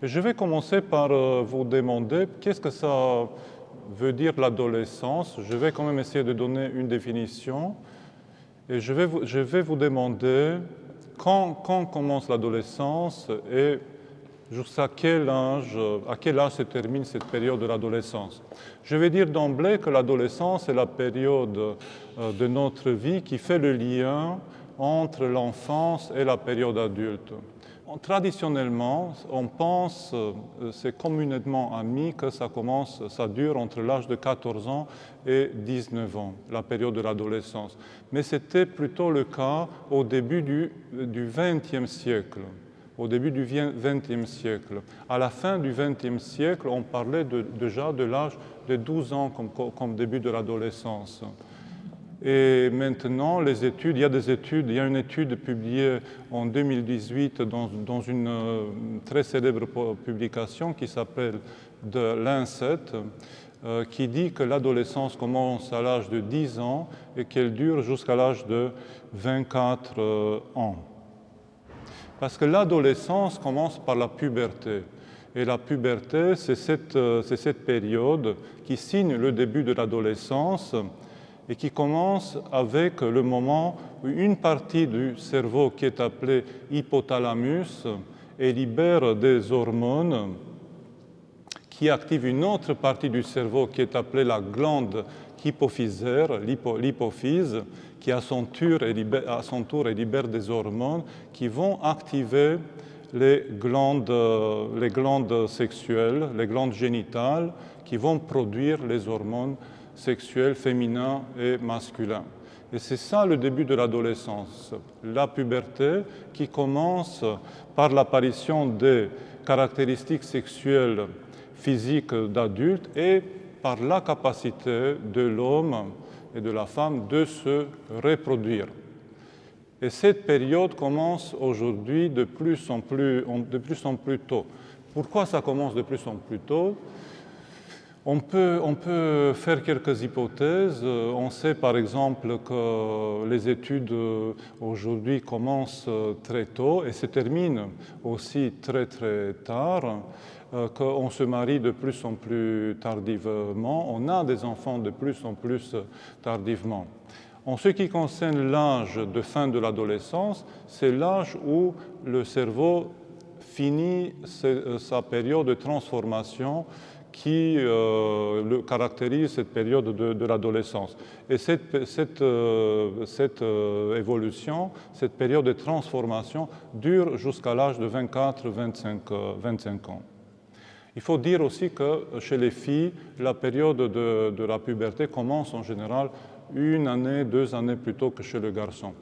Et je vais commencer par vous demander qu'est-ce que ça veut dire l'adolescence. Je vais quand même essayer de donner une définition. Et je vais vous demander quand commence l'adolescence et jusqu'à quel âge se termine cette période de l'adolescence. Je vais dire d'emblée que l'adolescence est la période de notre vie qui fait le lien entre l'enfance et la période adulte. Traditionnellement, on pense, c'est communément admis que ça dure entre l'âge de 14 ans et 19 ans, la période de l'adolescence. Mais c'était plutôt le cas au début du XXe siècle. Au début du XXe siècle. À la fin du XXe siècle, on parlait déjà de l'âge de 12 ans comme début de l'adolescence. Et maintenant, les études, il y a une étude publiée en 2018 dans une très célèbre publication qui s'appelle The Lancet, qui dit que l'adolescence commence à l'âge de 10 ans et qu'elle dure jusqu'à l'âge de 24 ans. Parce que l'adolescence commence par la puberté. Et la puberté, c'est cette période qui signe le début de l'adolescence et qui commence avec le moment où une partie du cerveau qui est appelée hypothalamus et libère des hormones qui activent une autre partie du cerveau qui est appelée la glande hypophysaire, l'hypophyse, qui à son tour libère des hormones qui vont activer les glandes sexuelles, les glandes génitales, qui vont produire les hormones sexuels féminins et masculins. Et c'est ça le début de l'adolescence, la puberté qui commence par l'apparition des caractéristiques sexuelles physiques d'adultes et par la capacité de l'homme et de la femme de se reproduire. Et cette période commence aujourd'hui de plus en plus tôt. Pourquoi ça commence de plus en plus tôt ? On peut faire quelques hypothèses. On sait par exemple que les études aujourd'hui commencent très tôt et se terminent aussi très très tard, qu'on se marie de plus en plus tardivement, on a des enfants de plus en plus tardivement. En ce qui concerne l'âge de fin de l'adolescence, c'est l'âge où le cerveau finit sa période de transformation qui caractérise cette période de l'adolescence. Et cette évolution, cette période de transformation dure jusqu'à l'âge de 24-25 ans. Il faut dire aussi que chez les filles, la période de la puberté commence en général 1 année, 2 années plus tôt que chez le garçon.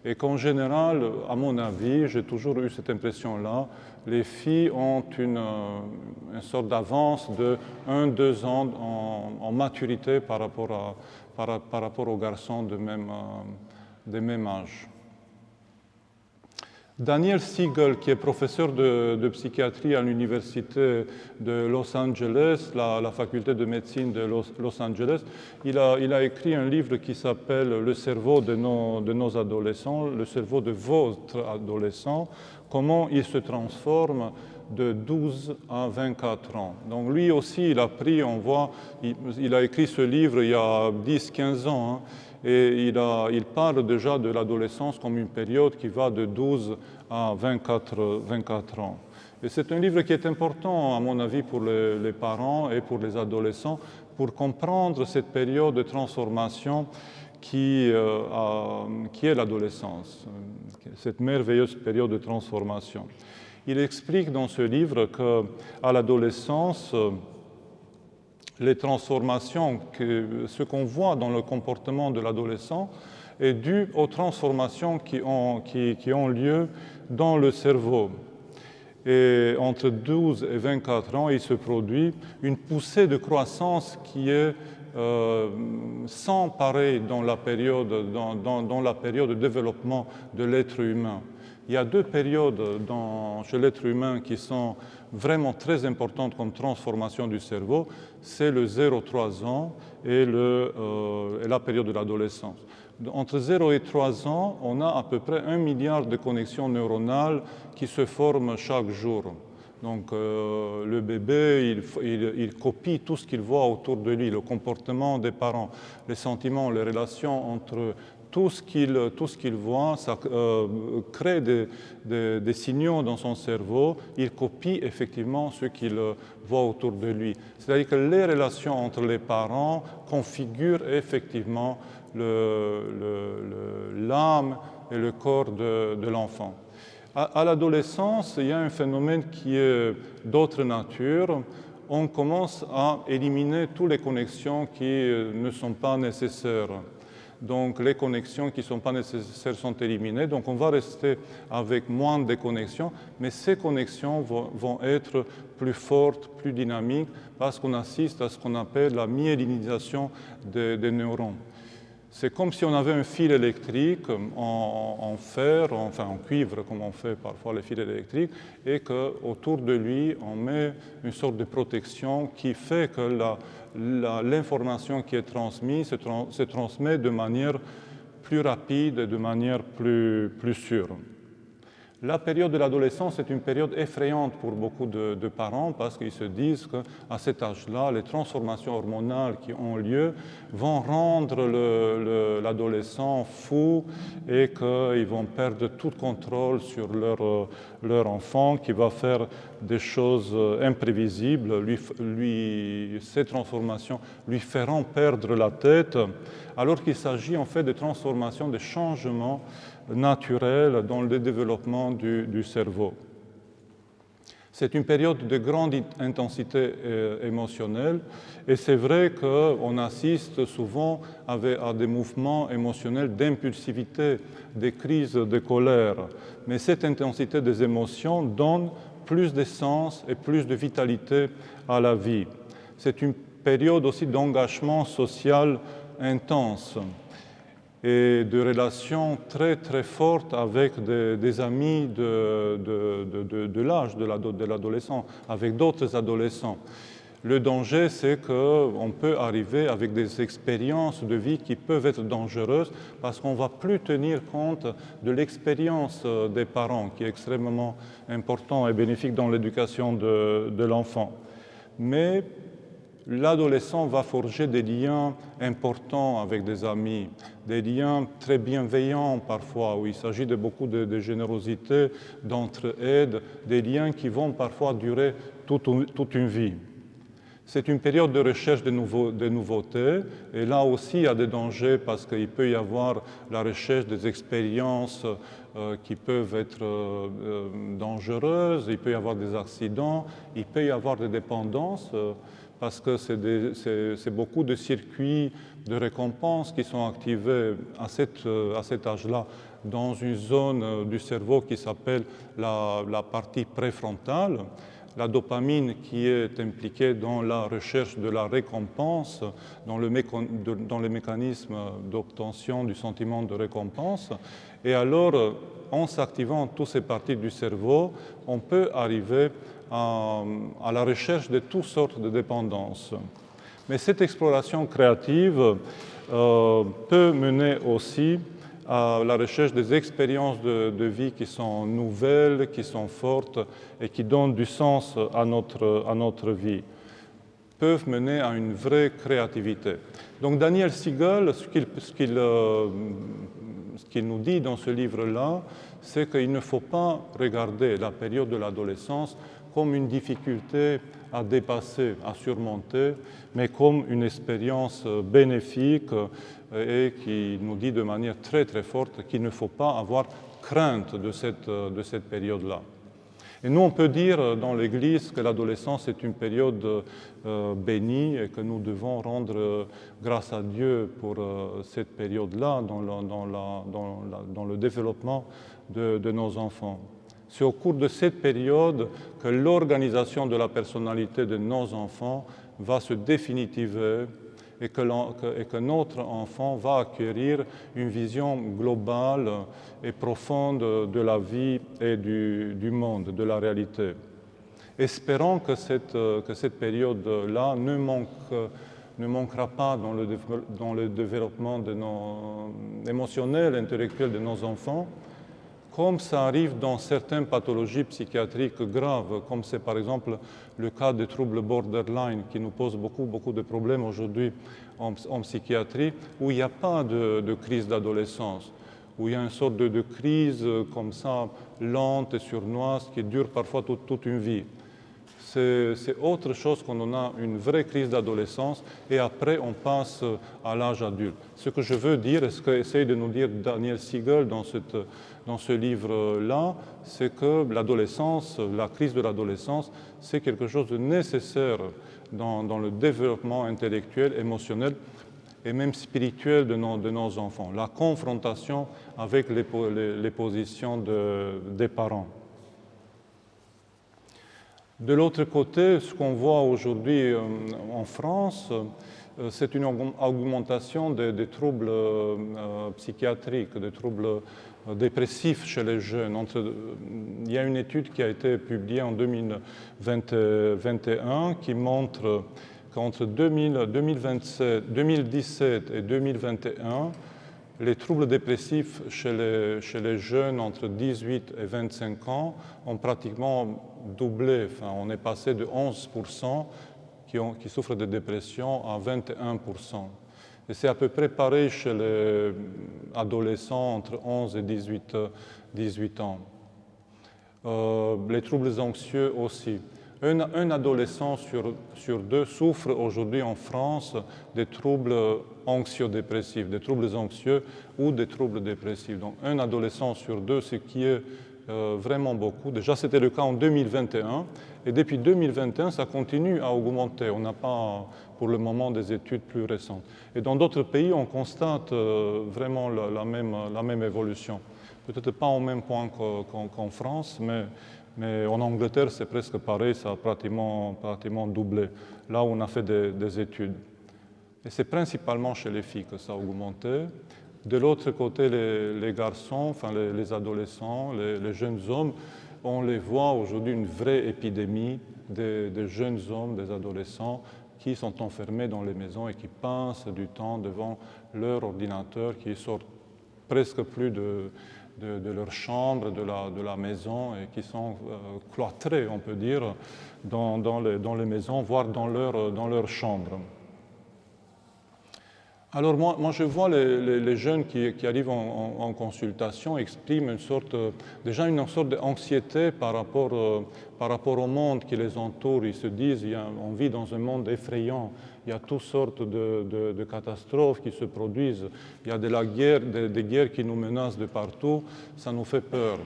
Et qu'en général, à mon avis, j'ai toujours eu cette impression-là, les filles ont une sorte d'avance de 1-2 ans en maturité par rapport aux garçons de même âge. Daniel Siegel, qui est professeur de psychiatrie à l'université de Los Angeles, la faculté de médecine de Los Angeles, il a écrit un livre qui s'appelle « Le cerveau de nos adolescents », le cerveau de votre adolescent, comment il se transforme de 12 à 24 ans. Donc lui aussi, il a écrit ce livre il y a 10-15 ans, hein, et il parle déjà de l'adolescence comme une période qui va de 12 à 24 ans. Et c'est un livre qui est important, à mon avis, pour les parents et pour les adolescents, pour comprendre cette période de transformation qui est l'adolescence, cette merveilleuse période de transformation. Il explique dans ce livre qu'à l'adolescence, les transformations, ce qu'on voit dans le comportement de l'adolescent est dû aux transformations qui ont lieu dans le cerveau. Et entre 12 et 24 ans, il se produit une poussée de croissance qui est sans pareil dans la période de développement de l'être humain. Il y a 2 périodes chez l'être humain qui sont vraiment très importantes comme transformation du cerveau, c'est le 0-3 ans et la période de l'adolescence. Entre 0 et 3 ans, on a à peu près 1 milliard de connexions neuronales qui se forment chaque jour. Donc le bébé, il copie tout ce qu'il voit autour de lui, le comportement des parents, les sentiments, les relations entre eux. Tout ce qu'il voit, ça crée des signaux dans son cerveau. Il copie effectivement ce qu'il voit autour de lui. C'est-à-dire que les relations entre les parents configurent effectivement l'âme et le corps de l'enfant. À l'adolescence, il y a un phénomène qui est d'autre nature. On commence à éliminer toutes les connexions qui ne sont pas nécessaires. Donc les connexions qui ne sont pas nécessaires sont éliminées. Donc on va rester avec moins de connexions, mais ces connexions vont être plus fortes, plus dynamiques, parce qu'on assiste à ce qu'on appelle la myélinisation des neurones. C'est comme si on avait un fil électrique en fer, enfin en cuivre, comme on fait parfois les fils électriques, et qu'autour de lui, on met une sorte de protection qui fait que l'information qui est transmise se transmet de manière plus rapide et de manière plus sûre. La période de l'adolescence est une période effrayante pour beaucoup de parents parce qu'ils se disent qu'à cet âge-là, les transformations hormonales qui ont lieu vont rendre l'adolescent fou et qu'ils vont perdre tout contrôle sur leur enfant, qui va faire des choses imprévisibles. Ces transformations lui feront perdre la tête, alors qu'il s'agit en fait de transformations, de changements naturel dans le développement du cerveau. C'est une période de grande intensité émotionnelle et c'est vrai qu'on assiste souvent à des mouvements émotionnels d'impulsivité, des crises de colère. Mais cette intensité des émotions donne plus de sens et plus de vitalité à la vie. C'est une période aussi d'engagement social intense et de relations très très fortes avec des amis de l'âge de l'adolescent, avec d'autres adolescents. Le danger, c'est qu'on peut arriver avec des expériences de vie qui peuvent être dangereuses parce qu'on ne va plus tenir compte de l'expérience des parents, qui est extrêmement important et bénéfique dans l'éducation de l'enfant. Mais l'adolescent va forger des liens importants avec des amis, des liens très bienveillants parfois, où il s'agit de beaucoup de générosité, d'entraide, des liens qui vont parfois durer toute une vie. C'est une période de recherche de nouveautés, et là aussi il y a des dangers parce qu'il peut y avoir la recherche des expériences qui peuvent être dangereuses, il peut y avoir des accidents, il peut y avoir des dépendances, parce que c'est beaucoup de circuits de récompense qui sont activés à cet âge-là dans une zone du cerveau qui s'appelle la partie préfrontale. La dopamine qui est impliquée dans la recherche de la récompense, dans les mécanismes d'obtention du sentiment de récompense. Et alors, en s'activant toutes ces parties du cerveau, on peut arriver à la recherche de toutes sortes de dépendances. Mais cette exploration créative peut mener aussi à la recherche des expériences de vie qui sont nouvelles, qui sont fortes et qui donnent du sens à notre vie, peuvent mener à une vraie créativité. Donc Daniel Siegel, ce qu'il nous dit dans ce livre-là, c'est qu'il ne faut pas regarder la période de l'adolescence comme une difficulté à dépasser, à surmonter, mais comme une expérience bénéfique et qui nous dit de manière très très forte qu'il ne faut pas avoir crainte de cette période-là. Et nous, on peut dire dans l'Église que l'adolescence est une période bénie et que nous devons rendre grâce à Dieu pour cette période-là dans le développement de nos enfants. C'est au cours de cette période que l'organisation de la personnalité de nos enfants va se définitiver et que notre enfant va acquérir une vision globale et profonde de la vie et du monde, de la réalité. Espérons que cette période-là ne manquera pas dans le développement émotionnel, intellectuel de nos enfants, comme ça arrive dans certaines pathologies psychiatriques graves, comme c'est par exemple le cas des troubles borderline qui nous posent beaucoup de problèmes aujourd'hui en psychiatrie, où il n'y a pas de crise d'adolescence, où il y a une sorte de crise comme ça, lente et sournoise, qui dure parfois toute une vie. C'est autre chose quand on a une vraie crise d'adolescence et après on passe à l'âge adulte. Ce que je veux dire, et ce qu'essaye de nous dire Daniel Siegel dans ce livre-là, c'est que l'adolescence, la crise de l'adolescence, c'est quelque chose de nécessaire dans le développement intellectuel, émotionnel et même spirituel de nos enfants. La confrontation avec les positions des parents. De l'autre côté, ce qu'on voit aujourd'hui en France, c'est une augmentation des troubles psychiatriques, des troubles dépressifs chez les jeunes. Il y a une étude qui a été publiée en 2021 qui montre qu'entre 2017 et 2021, les troubles dépressifs chez les jeunes entre 18 et 25 ans ont pratiquement doublé. Enfin, on est passé de 11% qui souffrent de dépression à 21%. Et c'est à peu près pareil chez les adolescents entre 11 et 18 ans. Les troubles anxieux aussi. Un adolescent sur deux souffre aujourd'hui en France des troubles anxio-dépressifs, des troubles anxieux ou des troubles dépressifs. Donc un adolescent sur deux, ce qui est vraiment beaucoup. Déjà, c'était le cas en 2021 et depuis 2021, ça continue à augmenter. On n'a pas pour le moment des études plus récentes. Et dans d'autres pays, on constate vraiment la même évolution. Peut-être pas au même point qu'en France, mais en Angleterre, c'est presque pareil, ça a pratiquement doublé, là où on a fait des études. Et c'est principalement chez les filles que ça a augmenté. De l'autre côté, les garçons, enfin les adolescents, les jeunes hommes, on les voit aujourd'hui une vraie épidémie des jeunes hommes, des adolescents qui sont enfermés dans les maisons et qui passent du temps devant leur ordinateur, qui sortent presque plus de leur chambre, de la maison, et qui sont cloîtrés, on peut dire, dans les maisons, voire dans leur chambre. Alors moi je vois les jeunes qui arrivent en consultation expriment déjà une sorte d'anxiété par rapport au monde qui les entoure. Ils se disent, on vit dans un monde effrayant, il y a toutes sortes de catastrophes qui se produisent, il y a des guerres qui nous menacent de partout, ça nous fait peur.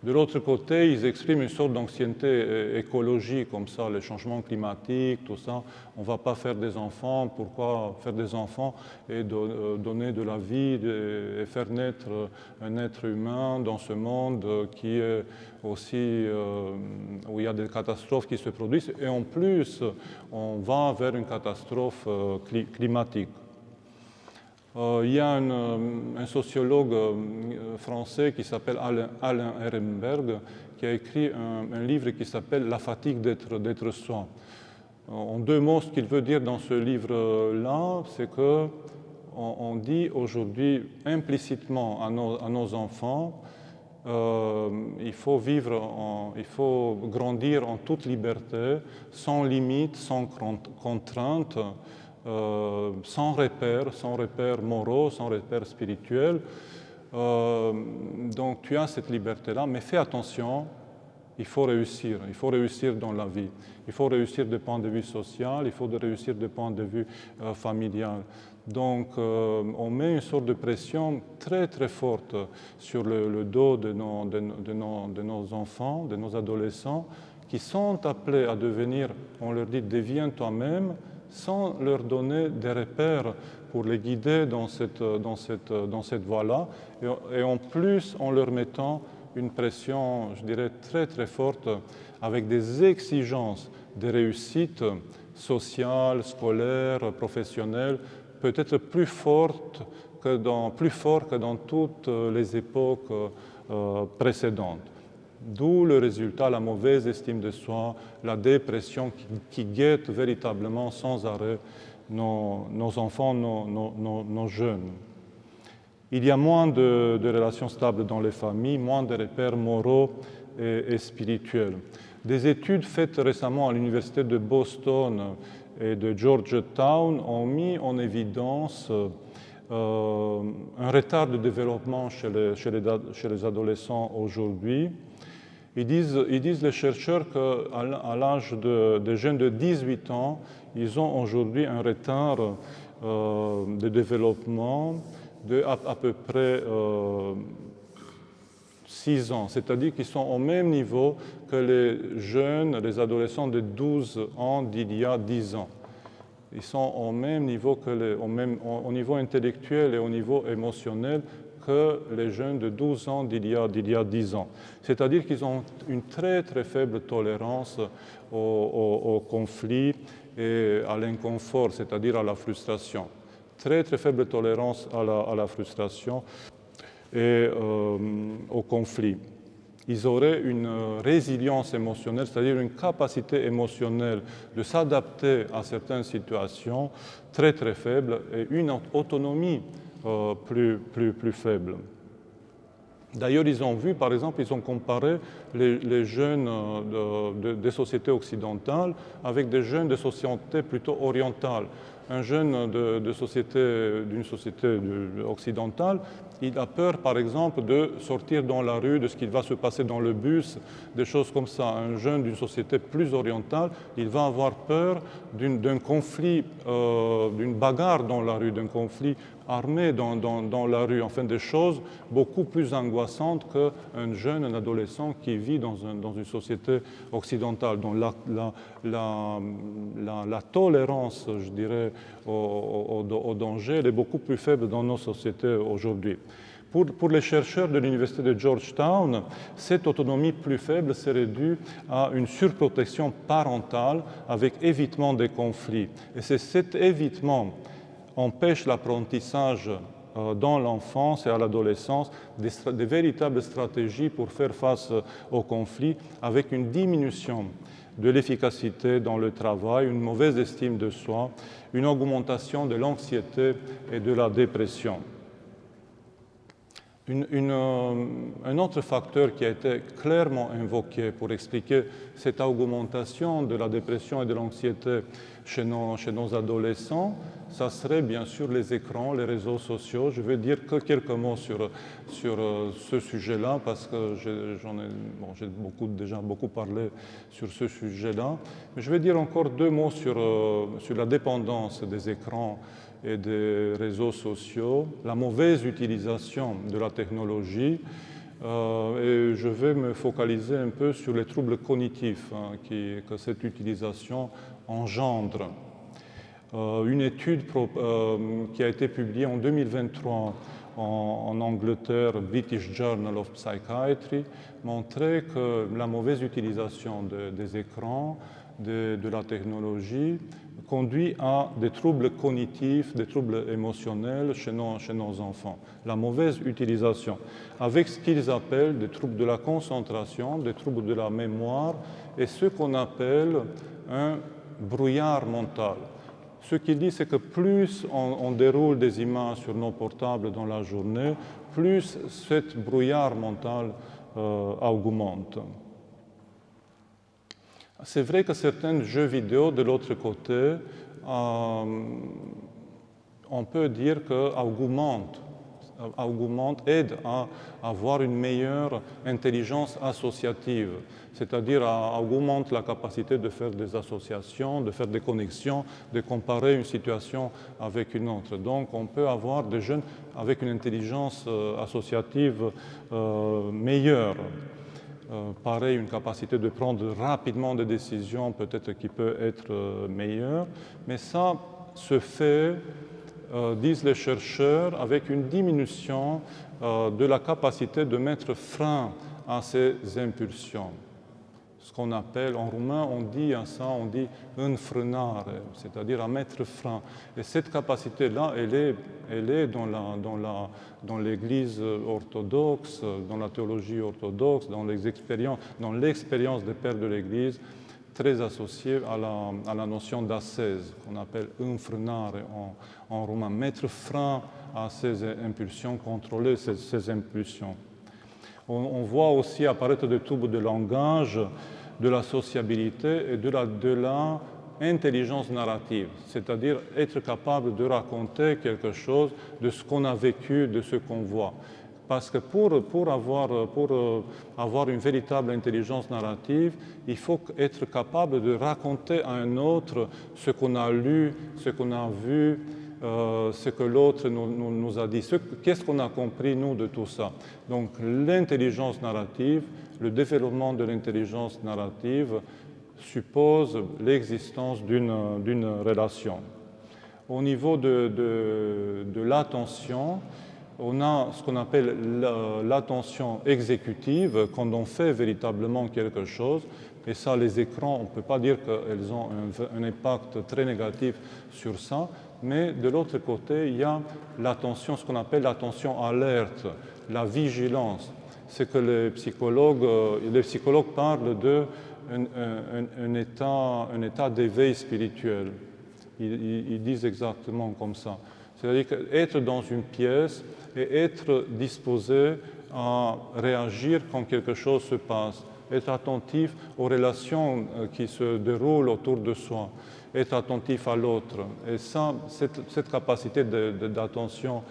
De l'autre côté, ils expriment une sorte d'anxiété écologique, comme ça, les changements climatiques, tout ça. On ne va pas faire des enfants. Pourquoi faire des enfants et donner de la vie et faire naître un être humain dans ce monde qui est aussi où il y a des catastrophes qui se produisent. Et en plus, on va vers une catastrophe climatique. Il y a un sociologue français qui s'appelle Alain Ehrenberg qui a écrit un livre qui s'appelle « La fatigue d'être soi ». En deux mots, ce qu'il veut dire dans ce livre-là, c'est qu'on dit aujourd'hui implicitement à nos enfants il faut grandir en toute liberté, sans limite, sans contrainte, sans repères moraux, sans repères spirituels. Donc tu as cette liberté-là, mais fais attention, il faut réussir dans la vie. Il faut réussir du point de vue social, il faut réussir du point de vue familial. Donc on met une sorte de pression très très forte sur le dos de nos enfants, de nos adolescents, qui sont appelés à devenir, on leur dit, deviens toi-même, sans leur donner des repères pour les guider dans cette voie-là, et en plus en leur mettant une pression, je dirais, très très forte, avec des exigences de réussite sociale, scolaire, professionnelle, peut-être plus fort que dans toutes les époques précédentes. D'où le résultat, la mauvaise estime de soi, la dépression qui guette véritablement sans arrêt nos enfants, nos jeunes. Il y a moins de relations stables dans les familles, moins de repères moraux et spirituels. Des études faites récemment à l'université de Boston et de Georgetown ont mis en évidence un retard de développement chez les adolescents aujourd'hui. Ils disent les chercheurs qu'à l'âge des jeunes de 18 ans, ils ont aujourd'hui un retard de développement de à peu près 6 ans, c'est-à-dire qu'ils sont au même niveau que les jeunes, les adolescents de 12 ans d'il y a 10 ans. Ils sont au même niveau au niveau intellectuel et au niveau émotionnel que les jeunes de 12 ans d'il y a 10 ans. C'est-à-dire qu'ils ont une très très faible tolérance au conflit et à l'inconfort, c'est-à-dire à la frustration. Très très faible tolérance à la frustration et au conflit. Ils auraient une résilience émotionnelle, c'est-à-dire une capacité émotionnelle de s'adapter à certaines situations très très faibles et une autonomie plus faible. D'ailleurs, ils ont vu, par exemple, ils ont comparé les jeunes des sociétés occidentales avec des jeunes de sociétés plutôt orientales. Un jeune d'une société occidentale, il a peur, par exemple, de sortir dans la rue, de ce qui va se passer dans le bus, des choses comme ça. Un jeune d'une société plus orientale, il va avoir peur d'un conflit, d'une bagarre dans la rue, d'un conflit armé dans la rue, enfin des choses beaucoup plus angoissantes qu'un jeune, un adolescent qui vit dans une société occidentale. Donc la tolérance, je dirais, au danger, elle est beaucoup plus faible dans nos sociétés aujourd'hui. Pour les chercheurs de l'université de Georgetown, cette autonomie plus faible serait due à une surprotection parentale avec évitement des conflits. Et c'est cet évitement empêche l'apprentissage dans l'enfance et à l'adolescence des véritables stratégies pour faire face aux conflits avec une diminution de l'efficacité dans le travail, une mauvaise estime de soi, une augmentation de l'anxiété et de la dépression. Un autre facteur qui a été clairement invoqué pour expliquer cette augmentation de la dépression et de l'anxiété chez nos adolescents, ça serait bien sûr les écrans, les réseaux sociaux. Je vais dire que quelques mots sur ce sujet-là parce que j'ai déjà beaucoup parlé sur ce sujet-là. Mais je vais dire encore 2 mots sur la dépendance des écrans et des réseaux sociaux, la mauvaise utilisation de la technologie, et je vais me focaliser un peu sur les troubles cognitifs que cette utilisation engendre. Une étude qui a été publiée en 2023 en Angleterre, British Journal of Psychiatry, montrait que la mauvaise utilisation des écrans, de la technologie, conduit à des troubles cognitifs, des troubles émotionnels chez nos enfants. La mauvaise utilisation, avec ce qu'ils appellent des troubles de la concentration, des troubles de la mémoire et ce qu'on appelle un brouillard mental. Ce qu'il dit, c'est que plus on déroule des images sur nos portables dans la journée, plus ce brouillard mental augmente. C'est vrai que certains jeux vidéo, de l'autre côté, on peut dire qu'augmentent, aident à avoir une meilleure intelligence associative, c'est-à-dire augmentent la capacité de faire des associations, de faire des connexions, de comparer une situation avec une autre. Donc on peut avoir des jeunes avec une intelligence associative meilleure. Pareil, une capacité de prendre rapidement des décisions peut-être qui peut être meilleure, mais ça se fait, disent les chercheurs, avec une diminution de la capacité de mettre frein à ces impulsions. Ce qu'on appelle, en roumain, on dit înfrânare, c'est-à-dire à mettre frein. Et cette capacité-là, elle est dans l'Église orthodoxe, dans la théologie orthodoxe, dans l'expérience des pères de l'Église, très associé à la notion d'ascèse, qu'on appelle înfrânare en roumain, mettre frein à ces impulsions, contrôler ces impulsions. On voit aussi apparaître des troubles de langage, de la sociabilité et de la intelligence narrative, c'est-à-dire être capable de raconter quelque chose de ce qu'on a vécu, de ce qu'on voit. Parce que pour avoir une véritable intelligence narrative, il faut être capable de raconter à un autre ce qu'on a lu, ce qu'on a vu, ce que l'autre nous a dit, qu'est-ce qu'on a compris, nous, de tout ça. Donc l'intelligence narrative, le développement de l'intelligence narrative suppose l'existence d'une relation. Au niveau de l'attention, on a ce qu'on appelle l'attention exécutive, quand on fait véritablement quelque chose, et ça, les écrans, on ne peut pas dire qu'ils ont un impact très négatif sur ça, mais de l'autre côté, il y a l'attention, ce qu'on appelle l'attention alerte, la vigilance. C'est que les psychologues parlent d'un état d'éveil spirituel. Ils disent exactement comme ça. C'est-à-dire être dans une pièce et être disposé à réagir quand quelque chose se passe, être attentif aux relations qui se déroulent autour de soi, être attentif à l'autre. Et ça, cette capacité d'attention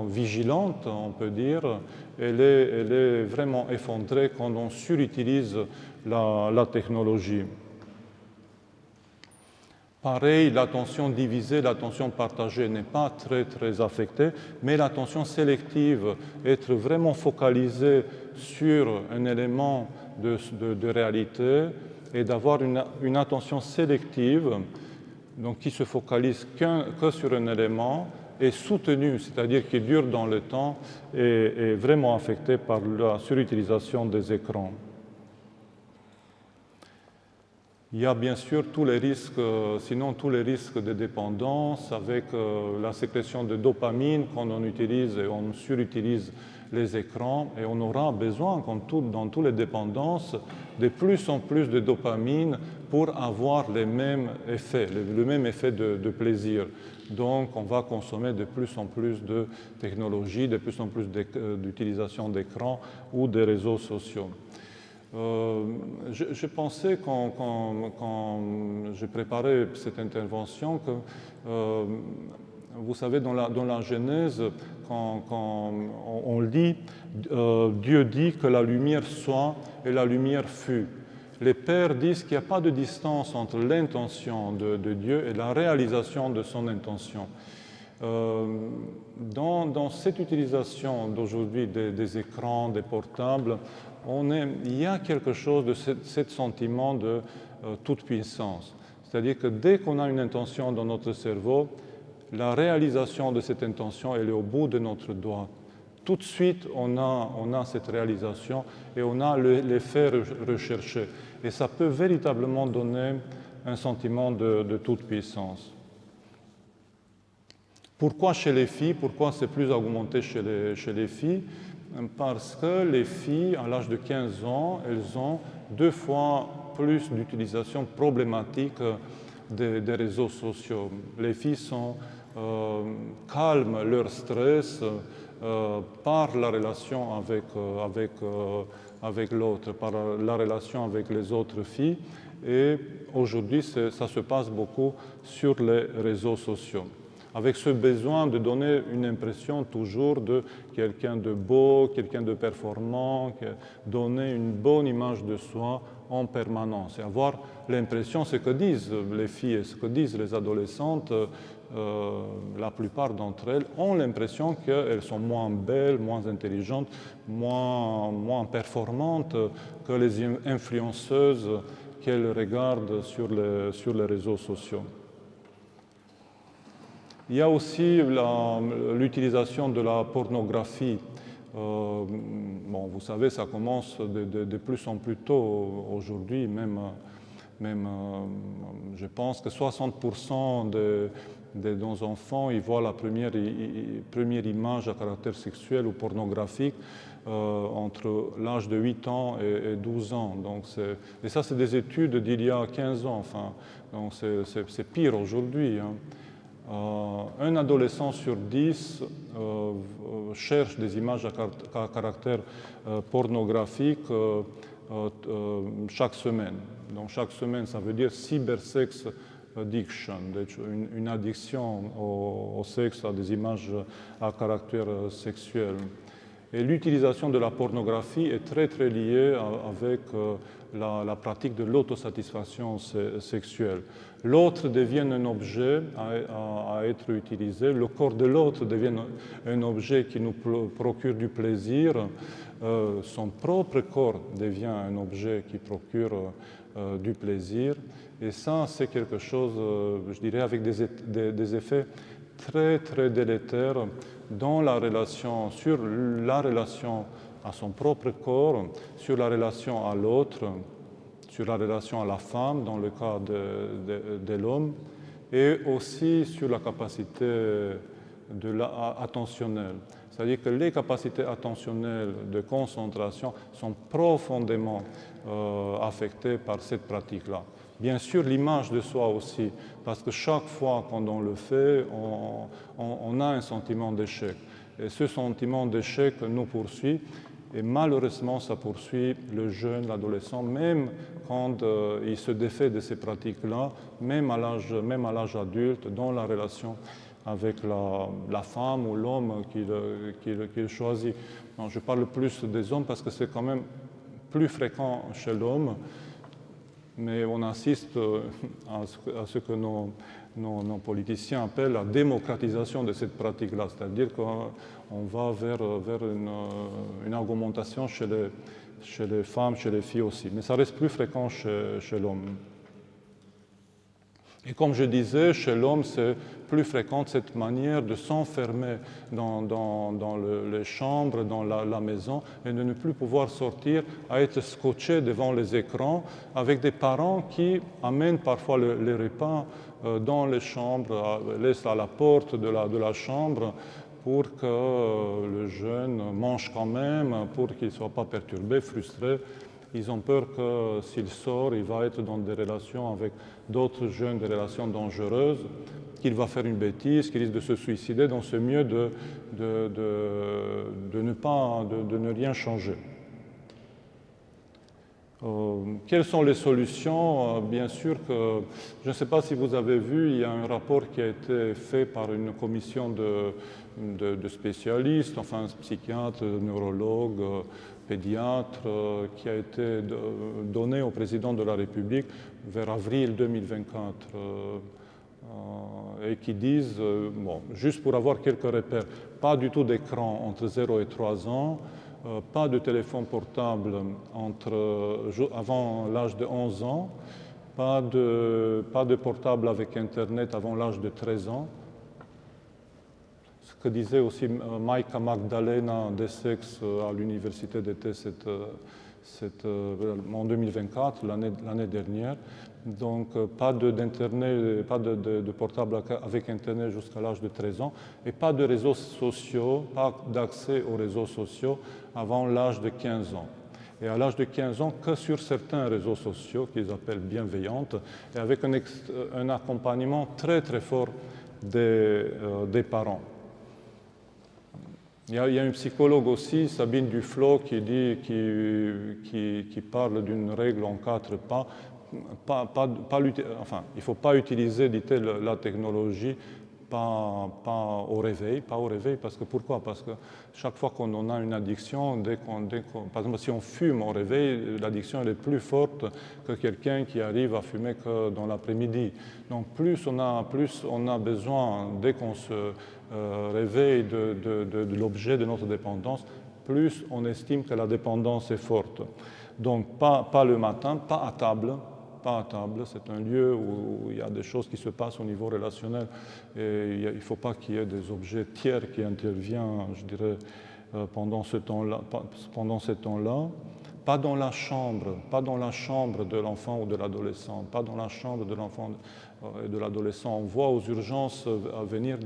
vigilante, on peut dire, elle est vraiment effondrée quand on surutilise la technologie. Pareil, l'attention divisée, l'attention partagée n'est pas très affectée, mais l'attention sélective, être vraiment focalisé sur un élément de réalité et d'avoir une attention sélective, donc qui se focalise que sur un élément, est soutenue, c'est-à-dire qui dure dans le temps, est vraiment affectée par la surutilisation des écrans. Il y a bien sûr tous les risques, sinon tous les risques de dépendance avec la sécrétion de dopamine quand on utilise et on surutilise les écrans, et on aura besoin, comme dans toutes les dépendances, de plus en plus de dopamine pour avoir les mêmes effets, le même effet de plaisir. Donc on va consommer de plus en plus de technologies, de plus en plus d'utilisation d'écrans ou des réseaux sociaux. Je pensais quand je préparais cette intervention que, vous savez, dans la Genèse, quand on lit, Dieu dit que la lumière soit et la lumière fut. Les pères disent qu'il n'y a pas de distance entre l'intention de Dieu et la réalisation de son intention. Dans cette utilisation d'aujourd'hui des écrans, des portables, il y a quelque chose de ce sentiment de toute puissance. C'est-à-dire que dès qu'on a une intention dans notre cerveau, la réalisation de cette intention, elle est au bout de notre doigt. Tout de suite, on a cette réalisation et on a l'effet recherché. Et ça peut véritablement donner un sentiment de toute puissance. Pourquoi chez les filles? Pourquoi c'est plus augmenté chez les filles? Parce que les filles, à l'âge de 15 ans, elles ont 2 fois plus d'utilisation problématique des réseaux sociaux. Les filles calment leur stress par la relation avec l'autre, par la relation avec les autres filles. Et aujourd'hui, ça se passe beaucoup sur les réseaux sociaux, avec ce besoin de donner une impression toujours de quelqu'un de beau, quelqu'un de performant, donner une bonne image de soi en permanence et avoir l'impression, ce que disent les filles et ce que disent les adolescentes, la plupart d'entre elles ont l'impression qu'elles sont moins belles, moins intelligentes, moins performantes que les influenceuses qu'elles regardent sur les réseaux sociaux. Il y a aussi l'utilisation de la pornographie. Bon, vous savez, ça commence de plus en plus tôt aujourd'hui, même je pense que 60% nos enfants, ils voient la première image à caractère sexuel ou pornographique entre l'âge de 8 ans et 12 ans. Donc et ça, c'est des études d'il y a 15 ans. Enfin, donc c'est pire aujourd'hui. Hein. Un adolescent sur 10 cherche des images à caractère pornographique chaque semaine. Donc chaque semaine, ça veut dire cybersex addiction, une addiction au sexe, à des images à caractère sexuel. Et l'utilisation de la pornographie est très très liée avec la pratique de l'autosatisfaction sexuelle. L'autre devient un objet à être utilisé, le corps de l'autre devient un objet qui nous procure du plaisir, son propre corps devient un objet qui procure du plaisir. Et ça, c'est quelque chose, je dirais, avec des effets très très délétères dans la relation, sur la relation à son propre corps, sur la relation à l'autre, sur la relation à la femme dans le cas de l'homme, et aussi sur la capacité attentionnelle. C'est-à-dire que les capacités attentionnelles de concentration sont profondément affectées par cette pratique-là. Bien sûr, l'image de soi aussi, parce que chaque fois qu'on le fait, on a un sentiment d'échec. Et ce sentiment d'échec nous poursuit, et malheureusement, ça poursuit le jeune, l'adolescent, même quand il se défait de ces pratiques-là, même à l'âge adulte, dans la relation avec la femme ou l'homme qu'il choisit. Non, je parle plus des hommes parce que c'est quand même plus fréquent chez l'homme, mais on assiste à ce que nos politiciens appellent la démocratisation de cette pratique-là, c'est-à-dire qu'on va vers une augmentation chez les femmes, chez les filles aussi, mais ça reste plus fréquent chez l'homme. Et comme je disais, chez l'homme, c'est plus fréquent cette manière de s'enfermer dans les chambres, dans la maison, et de ne plus pouvoir sortir, à être scotché devant les écrans, avec des parents qui amènent parfois les repas dans les chambres, laissent à la porte de la chambre, pour que le jeune mange quand même, pour qu'il ne soit pas perturbé, frustré. Ils ont peur que s'il sort, il va être dans des relations avec d'autres jeunes, des relations dangereuses, qu'il va faire une bêtise, qu'il risque de se suicider, donc c'est mieux de ne rien changer. Quelles sont les solutions? Bien sûr que, je ne sais pas si vous avez vu, il y a un rapport qui a été fait par une commission de spécialistes, enfin psychiatres, neurologues, pédiatres, qui a été donné au président de la République vers avril 2024, et qui disent, bon, juste pour avoir quelques repères, pas du tout d'écran entre 0 et 3 ans, pas de téléphone portable avant l'âge de 11 ans, pas de portable avec Internet avant l'âge de 13 ans. Ce que disait aussi Maika Magdalena d'Essex à l'université d'été en 2024, l'année dernière. Donc pas d'Internet, pas de portable avec Internet jusqu'à l'âge de 13 ans et pas de réseaux sociaux, pas d'accès aux réseaux sociaux avant l'âge de 15 ans. Et à l'âge de 15 ans, que sur certains réseaux sociaux qu'ils appellent bienveillantes, et avec un accompagnement très très fort des parents. Il y a une psychologue aussi, Sabine Duflo, qui parle d'une règle en 4 pas. Enfin, il ne faut pas utiliser, dit-elle, la technologie pas au réveil, parce que pourquoi? Parce que chaque fois qu'on en a une addiction, par exemple, si on fume au réveil, l'addiction elle est plus forte que quelqu'un qui arrive à fumer que dans l'après-midi. Donc plus on a besoin, dès qu'on se réveille de l'objet de notre dépendance, plus on estime que la dépendance est forte. Donc pas le matin, pas à table, c'est un lieu où il y a des choses qui se passent au niveau relationnel et il ne faut pas qu'il y ait des objets tiers qui interviennent, je dirais, pendant ce temps-là. pas dans la chambre de l'enfant ou de l'adolescent, pas dans la chambre de l'enfant et de l'adolescent. On voit aux urgences venir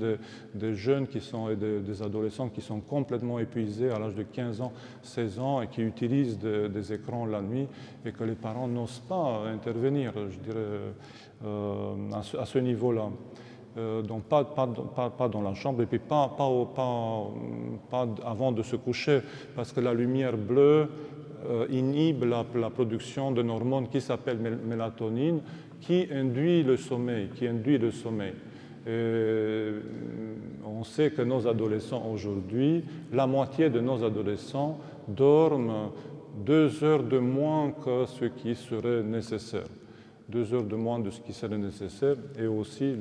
des jeunes et des adolescents qui sont complètement épuisés à l'âge de 15 ans, 16 ans et qui utilisent des écrans la nuit et que les parents n'osent pas intervenir, je dirais, à ce niveau-là. Donc pas dans la chambre et puis pas avant de se coucher parce que la lumière bleue inhibe la production d'une hormone qui s'appelle mélatonine qui induit le sommeil. Et on sait que nos adolescents aujourd'hui, la moitié de nos adolescents dorment 2 heures de moins que ce qui serait nécessaire. 2 heures de moins de ce qui serait nécessaire. Et aussi,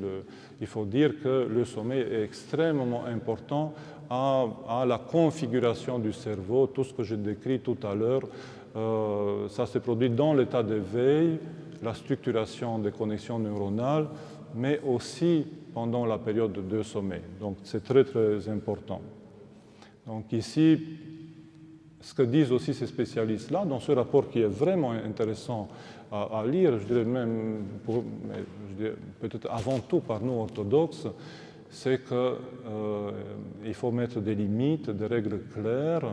il faut dire que le sommeil est extrêmement important à la configuration du cerveau. Tout ce que j'ai décrit tout à l'heure, ça se produit dans l'état d'éveil, la structuration des connexions neuronales, mais aussi pendant la période de sommeil. Donc c'est très très important. Donc ici, ce que disent aussi ces spécialistes-là, dans ce rapport qui est vraiment intéressant à lire, je dirais même, peut-être avant tout par nous orthodoxes, c'est qu'il faut mettre des limites, des règles claires,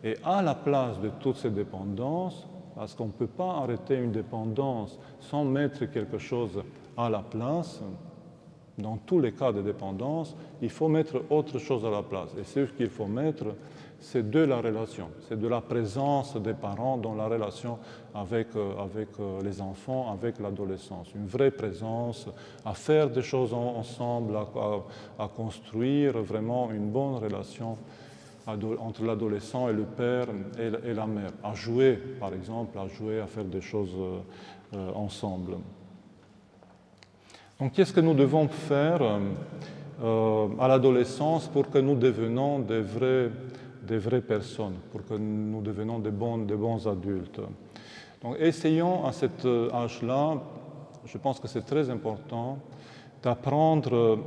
et à la place de toutes ces dépendances, parce qu'on ne peut pas arrêter une dépendance sans mettre quelque chose à la place. Dans tous les cas de dépendance, il faut mettre autre chose à la place. Et ce qu'il faut mettre, c'est de la relation, c'est de la présence des parents dans la relation avec les enfants, avec l'adolescence. Une vraie présence, à faire des choses ensemble, à construire vraiment une bonne relation entre l'adolescent et le père et la mère, à jouer par exemple, à faire des choses ensemble. Donc qu'est-ce que nous devons faire à l'adolescence pour que nous devenions des vraies personnes, pour que nous devenions des bons adultes? Donc essayons à cet âge-là, je pense que c'est très important, d'apprendre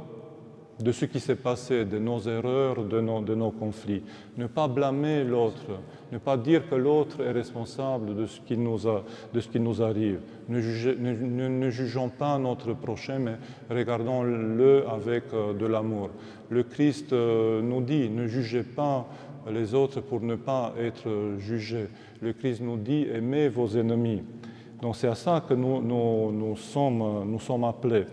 de ce qui s'est passé, de nos erreurs, de nos conflits. Ne pas blâmer l'autre, ne pas dire que l'autre est responsable de ce qui nous arrive. Ne jugeons pas notre prochain, mais regardons-le avec de l'amour. Le Christ nous dit, ne jugez pas les autres pour ne pas être jugés. Le Christ nous dit, aimez vos ennemis. Donc c'est à ça que nous sommes appelés.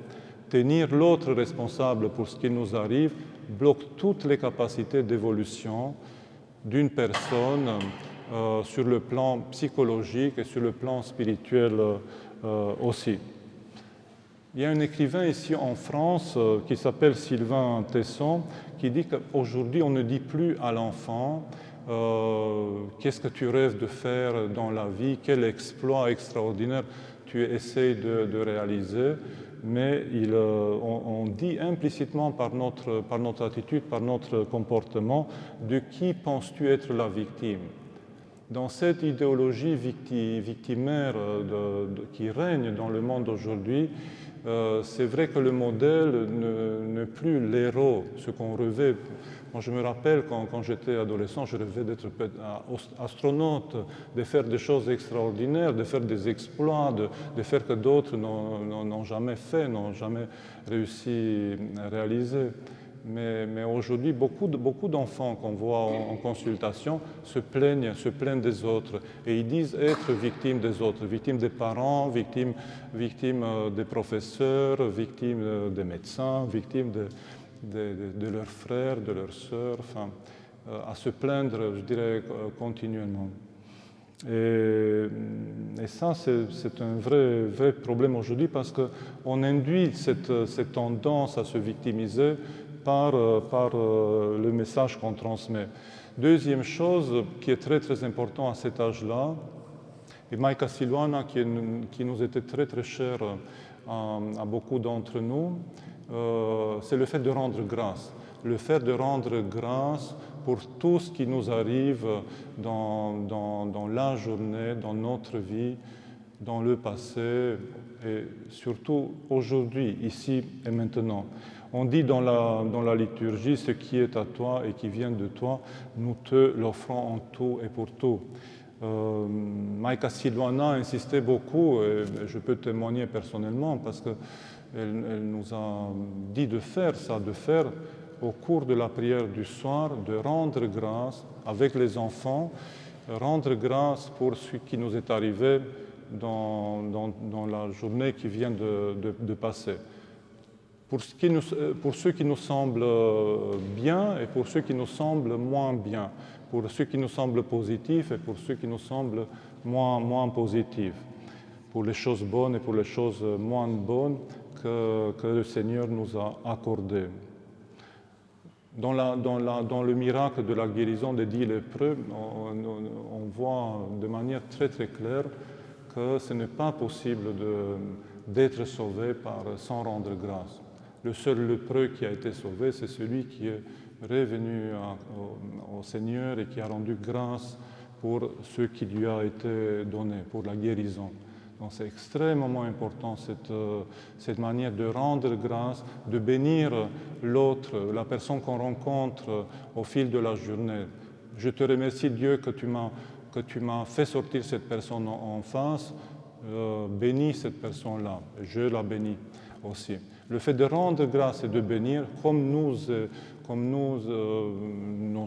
Tenir l'autre responsable pour ce qui nous arrive bloque toutes les capacités d'évolution d'une personne sur le plan psychologique et sur le plan spirituel aussi. Il y a un écrivain ici en France qui s'appelle Sylvain Tesson qui dit qu'aujourd'hui on ne dit plus à l'enfant qu'est-ce que tu rêves de faire dans la vie, quel exploit extraordinaire tu essaies de réaliser, mais on dit implicitement par notre attitude, par notre comportement, de qui penses-tu être la victime? Dans cette idéologie victimaire qui règne dans le monde aujourd'hui, c'est vrai que le modèle n'est plus l'héros, ce qu'on rêvait. Moi, je me rappelle quand j'étais adolescent, je rêvais d'être astronaute, de faire des choses extraordinaires, de faire des exploits, de faire que d'autres n'ont jamais fait, n'ont jamais réussi à réaliser. Mais aujourd'hui, beaucoup d'enfants qu'on voit en consultation se plaignent des autres et ils disent être victimes des autres, victimes des parents, victimes des professeurs, victimes des médecins, victimes de leurs frères, de leurs sœurs, enfin, à se plaindre, je dirais, continuellement. Et ça, c'est un vrai problème aujourd'hui parce qu'on induit cette tendance à se victimiser par le message qu'on transmet. Deuxième chose qui est très très important à cet âge-là, et Maika Silvana qui nous était très très chère à beaucoup d'entre nous, c'est le fait de rendre grâce. Le fait de rendre grâce pour tout ce qui nous arrive dans la journée, dans notre vie, dans le passé et surtout aujourd'hui, ici et maintenant. On dit dans la liturgie, ce qui est à toi et qui vient de toi, nous te l'offrons en tout et pour tout. Maïka Silvana insistait beaucoup, et je peux témoigner personnellement, parce qu'elle nous a dit de faire ça, de faire au cours de la prière du soir, de rendre grâce avec les enfants, rendre grâce pour ce qui nous est arrivé dans la journée qui vient de passer. Pour ceux qui nous semblent bien et pour ceux qui nous semblent moins bien, pour ceux qui nous semblent positifs et pour ceux qui nous semblent moins positifs, pour les choses bonnes et pour les choses moins bonnes que le Seigneur nous a accordées. Dans le miracle de la guérison des 10 lépreux, on voit de manière très très claire que ce n'est pas possible d'être sauvé sans rendre grâce. Le seul lépreux qui a été sauvé, c'est celui qui est revenu au Seigneur et qui a rendu grâce pour ce qui lui a été donné, pour la guérison. Donc c'est extrêmement important cette manière de rendre grâce, de bénir l'autre, la personne qu'on rencontre au fil de la journée. Je te remercie Dieu que tu m'as fait sortir cette personne en face, bénis cette personne-là, je la bénis aussi. Le fait de rendre grâce et de bénir, comme nous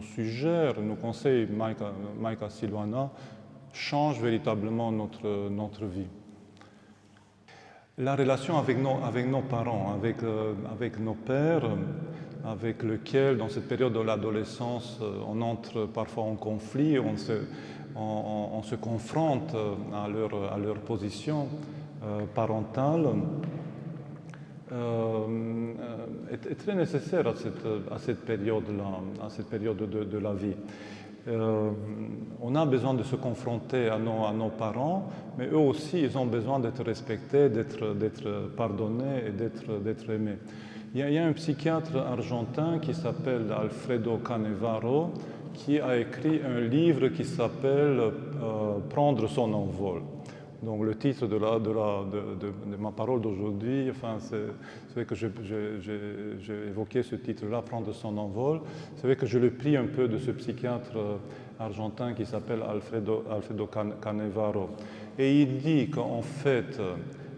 suggère, nous conseille Maïka Silvana, change véritablement notre vie. La relation avec nos parents, avec nos pères, avec lesquels, dans cette période de l'adolescence, on entre parfois en conflit, on se confronte à leur position parentale, est très nécessaire à cette période-là, à cette période de la vie. On a besoin de se confronter à nos parents, mais eux aussi, ils ont besoin d'être respectés, d'être pardonnés et d'être aimés. Il y a un psychiatre argentin qui s'appelle Alfredo Canevaro, qui a écrit un livre qui s'appelle « Prendre son envol ». Donc le titre de ma parole d'aujourd'hui, enfin, c'est vrai que j'ai évoqué ce titre-là, « Prendre son envol ». C'est vrai que je l'ai pris un peu de ce psychiatre argentin qui s'appelle Alfredo Canevaro. Et il dit qu'en fait,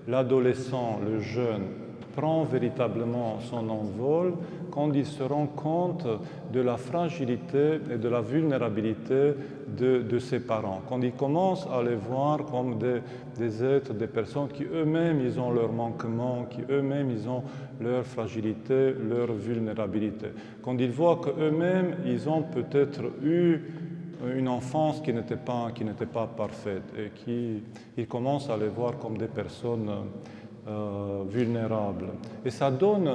l'adolescent, le jeune, prend véritablement son envol quand il se rend compte de la fragilité et de la vulnérabilité de ses parents. Quand il commence à les voir comme des êtres, des personnes qui eux-mêmes, ils ont leurs manquements, qui eux-mêmes, ils ont leur fragilité, leur vulnérabilité. Quand il voit qu'eux-mêmes, ils ont peut-être eu une enfance qui n'était pas parfaite et qu'il commence à les voir comme des personnes vulnérables. Et ça donne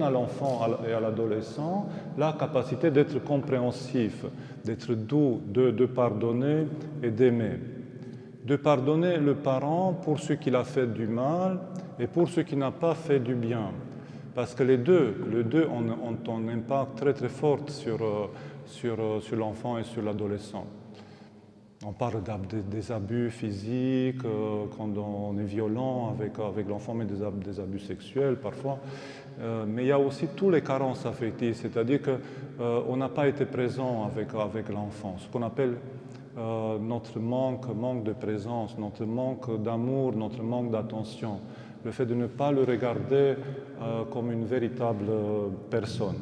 à l'enfant et à l'adolescent la capacité d'être compréhensif, d'être doux, de pardonner et d'aimer. De pardonner le parent pour ce qu'il a fait du mal et pour ce qu'il n'a pas fait du bien. Parce que les deux ont un impact très très fort sur l'enfant et sur l'adolescent. On parle des abus physiques, quand on est violent avec l'enfant, mais des abus sexuels parfois. Mais il y a aussi tous les carences affectives, c'est-à-dire qu'on n'a pas été présent avec l'enfant, ce qu'on appelle notre manque de présence, notre manque d'amour, notre manque d'attention, le fait de ne pas le regarder comme une véritable personne.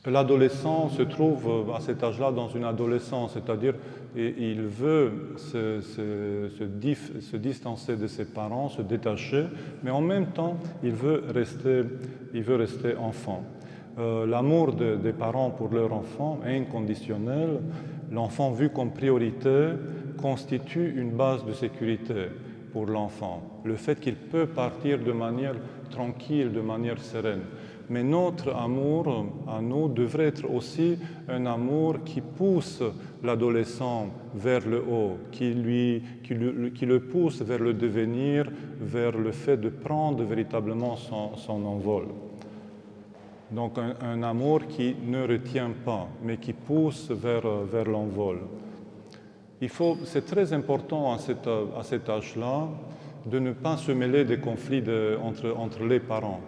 L'adolescent se trouve à cet âge-là dans une adolescence, c'est-à-dire il veut se distancer de ses parents, se détacher, mais en même temps il veut rester enfant. L'amour des parents pour leur enfant est inconditionnel. L'enfant vu comme priorité constitue une base de sécurité pour l'enfant. Le fait qu'il peut partir de manière tranquille, de manière sereine. Mais notre amour à nous devrait être aussi un amour qui pousse l'adolescent vers le haut, qui le pousse vers le devenir, vers le fait de prendre véritablement son envol. Donc un amour qui ne retient pas, mais qui pousse vers l'envol. C'est très important à cet âge-là de ne pas se mêler des conflits entre les parents.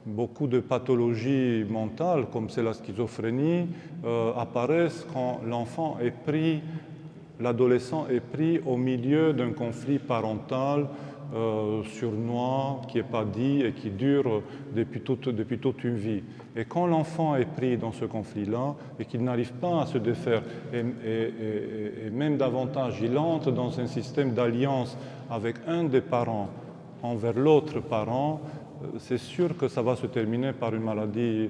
beaucoup de pathologies mentales, comme c'est la schizophrénie, apparaissent quand l'adolescent est pris au milieu d'un conflit parental sournois, qui n'est pas dit et qui dure depuis toute une vie. Et quand l'enfant est pris dans ce conflit-là et qu'il n'arrive pas à se défaire, et même davantage, il entre dans un système d'alliance avec un des parents envers l'autre parent, c'est sûr que ça va se terminer par une maladie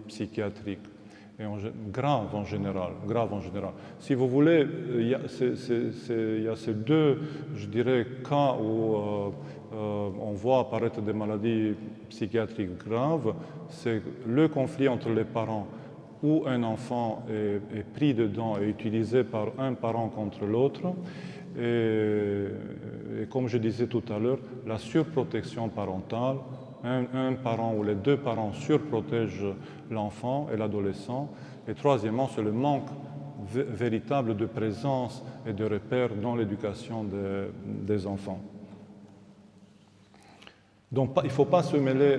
psychiatrique. Et grave en général. Si vous voulez, il y a ces deux, je dirais, cas où on voit apparaître des maladies psychiatriques graves. C'est le conflit entre les parents où un enfant est pris dedans et utilisé par un parent contre l'autre. Et comme je disais tout à l'heure, la surprotection parentale, un parent ou les deux parents surprotègent l'enfant et l'adolescent. Et troisièmement, c'est le manque véritable de présence et de repères dans l'éducation des enfants. Donc il ne faut pas se mêler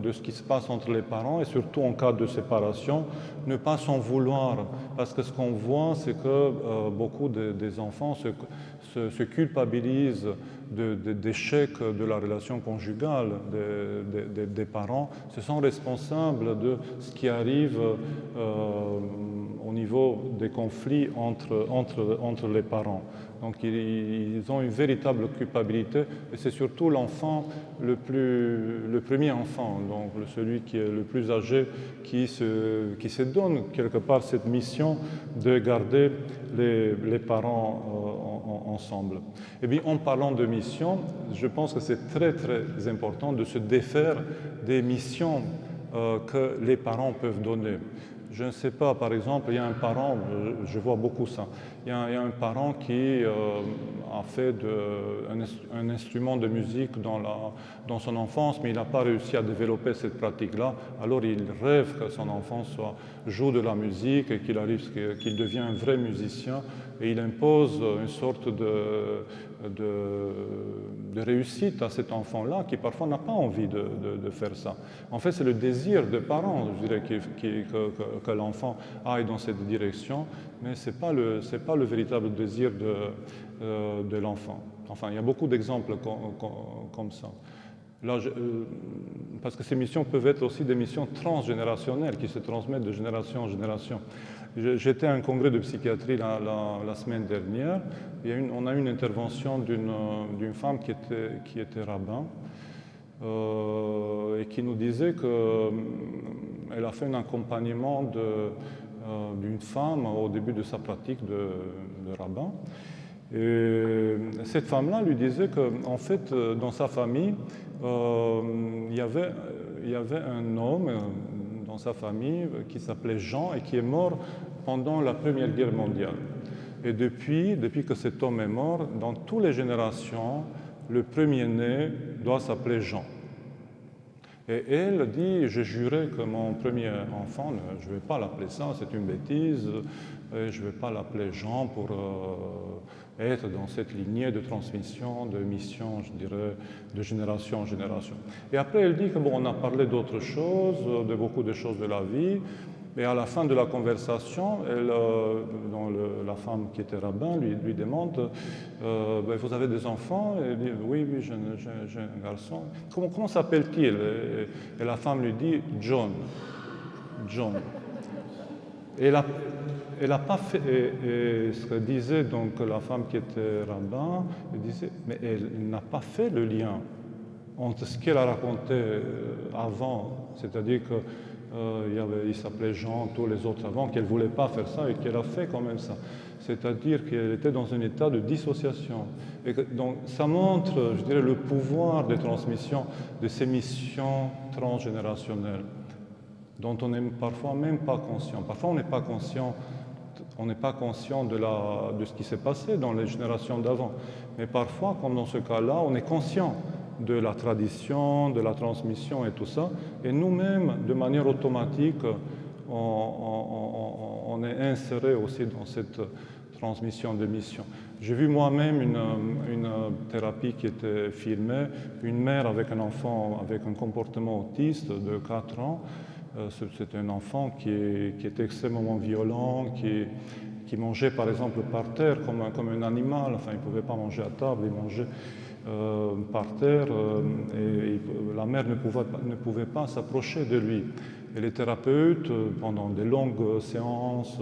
de ce qui se passe entre les parents et surtout en cas de séparation, ne pas s'en vouloir. Parce que ce qu'on voit, c'est que beaucoup des enfants se culpabilisent d'échec de la relation conjugale des parents, se sont responsables de ce qui arrive au niveau des conflits entre les parents. Donc ils ont une véritable culpabilité et c'est surtout l'enfant, le premier enfant, donc celui qui est le plus âgé, qui se donne quelque part cette mission de garder les parents ensemble. Et bien en parlant de mission, je pense que c'est très très important de se défaire des missions que les parents peuvent donner. Je ne sais pas, par exemple, il y a un parent, je vois beaucoup ça, il y a un parent qui a fait un instrument de musique dans son enfance, mais il n'a pas réussi à développer cette pratique-là. Alors il rêve que son enfant joue de la musique et qu'il devienne un vrai musicien, et il impose une sorte de réussite à cet enfant-là qui parfois n'a pas envie de faire ça. En fait, c'est le désir des parents, je dirais, que l'enfant aille dans cette direction, mais ce n'est pas le véritable désir de l'enfant. Enfin, il y a beaucoup d'exemples comme ça. Là, parce que ces missions peuvent être aussi des missions transgénérationnelles qui se transmettent de génération en génération. J'étais à un congrès de psychiatrie la semaine dernière. On a eu une intervention d'une femme qui était rabbin et qui nous disait qu'elle a fait un accompagnement d'une femme au début de sa pratique de rabbin. Et cette femme-là lui disait qu'en fait, dans sa famille, il y avait un homme dans sa famille qui s'appelait Jean et qui est mort pendant la Première Guerre mondiale. Et depuis que cet homme est mort, dans toutes les générations, le premier-né doit s'appeler Jean. Et elle dit, j'ai juré que mon premier enfant, je ne vais pas l'appeler ça, c'est une bêtise, et je ne vais pas l'appeler Jean pour être dans cette lignée de transmission, de mission, je dirais, de génération en génération. Et après, elle dit que bon, on a parlé d'autres choses, de beaucoup de choses de la vie, et à la fin de la conversation, la femme qui était rabbin lui demande vous avez des enfants? Et elle dit oui, j'ai un garçon. Comment s'appelle-t-il? Et la femme lui dit John. Et elle n'a pas fait. Et ce que disait donc la femme qui était rabbin, elle disait mais elle n'a pas fait le lien entre ce qu'elle a raconté avant, c'est-à-dire que il s'appelait Jean, tous les autres avant, qu'elle ne voulait pas faire ça et qu'elle a fait quand même ça. C'est-à-dire qu'elle était dans un état de dissociation. Et donc ça montre, je dirais, le pouvoir de transmission de ces missions transgénérationnelles dont on n'est parfois même pas conscient. Parfois on n'est pas conscient de ce qui s'est passé dans les générations d'avant. Mais parfois, comme dans ce cas-là, on est conscient de la tradition, de la transmission et tout ça. Et nous-mêmes, de manière automatique, on est inséré aussi dans cette transmission de mission. J'ai vu moi-même une thérapie qui était filmée, une mère avec un enfant avec un comportement autiste de 4 ans. C'est un enfant qui était extrêmement violent, qui mangeait par exemple par terre comme un animal. Enfin, il ne pouvait pas manger à table, il mangeait par terre et la mère ne pouvait pas s'approcher de lui. Et les thérapeutes, pendant des longues séances,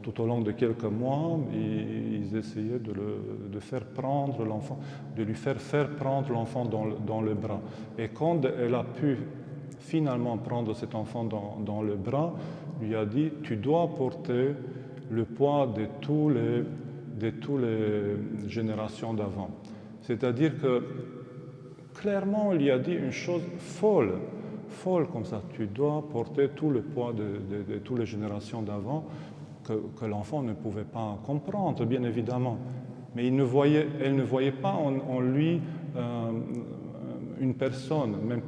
tout au long de quelques mois, ils essayaient de faire prendre l'enfant, de lui faire prendre l'enfant dans le bras. Et quand elle a pu finalement prendre cet enfant dans le bras, lui a dit « Tu dois porter le poids de toutes les générations d'avant ». C'est-à-dire que clairement, il lui a dit une chose folle comme ça. Tu dois porter tout le poids de toutes les générations d'avant que l'enfant ne pouvait pas comprendre, bien évidemment. Mais elle ne voyait pas en lui une personne, même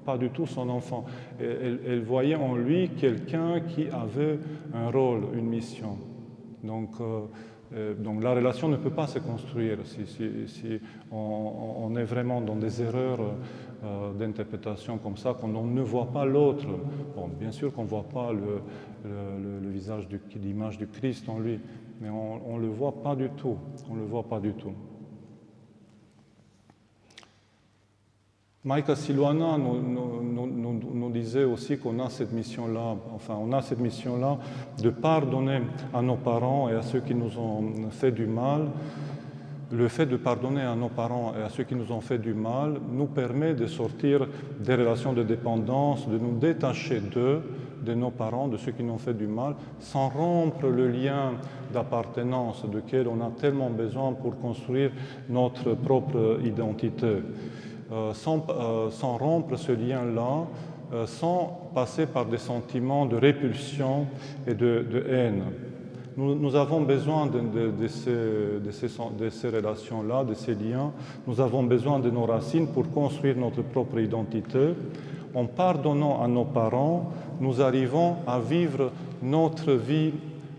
pas du tout son enfant. Elle voyait en lui quelqu'un qui avait un rôle, une mission. Donc la relation ne peut pas se construire si on est vraiment dans des erreurs d'interprétation comme ça, quand on ne voit pas l'autre. Bon, bien sûr qu'on ne voit pas le visage, l'image du Christ en lui, mais on ne le voit pas du tout. On le voit pas du tout. Maika Siluana nous disait aussi qu'on a cette mission-là, de pardonner à nos parents et à ceux qui nous ont fait du mal. Le fait de pardonner à nos parents et à ceux qui nous ont fait du mal nous permet de sortir des relations de dépendance, de nous détacher d'eux, de nos parents, de ceux qui nous ont fait du mal, sans rompre le lien d'appartenance duquel on a tellement besoin pour construire notre propre identité. Sans rompre ce lien-là, sans passer par des sentiments de répulsion et de haine. Nous avons besoin de ces relations-là, de ces liens. Nous avons besoin de nos racines pour construire notre propre identité. En pardonnant à nos parents, nous arrivons à vivre notre vie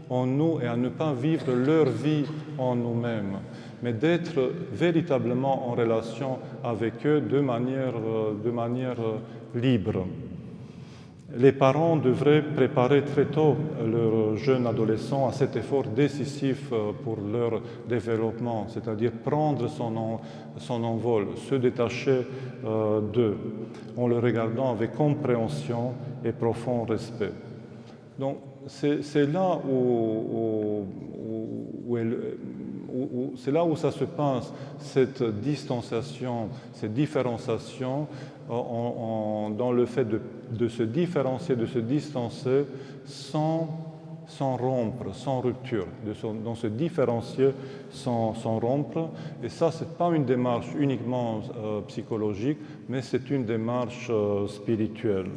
en nous et à ne pas vivre leur vie en nous-mêmes, mais d'être véritablement en relation avec eux de manière libre. Les parents devraient préparer très tôt leurs jeunes adolescents à cet effort décisif pour leur développement, c'est-à-dire prendre son envol, se détacher d'eux, en le regardant avec compréhension et profond respect. Donc, c'est là où ça se passe, cette distanciation, cette différenciation, dans le fait de se différencier, de se distancer sans rompre, sans rupture, dans se différencier sans rompre. Et ça, ce n'est pas une démarche uniquement psychologique, mais c'est une démarche spirituelle.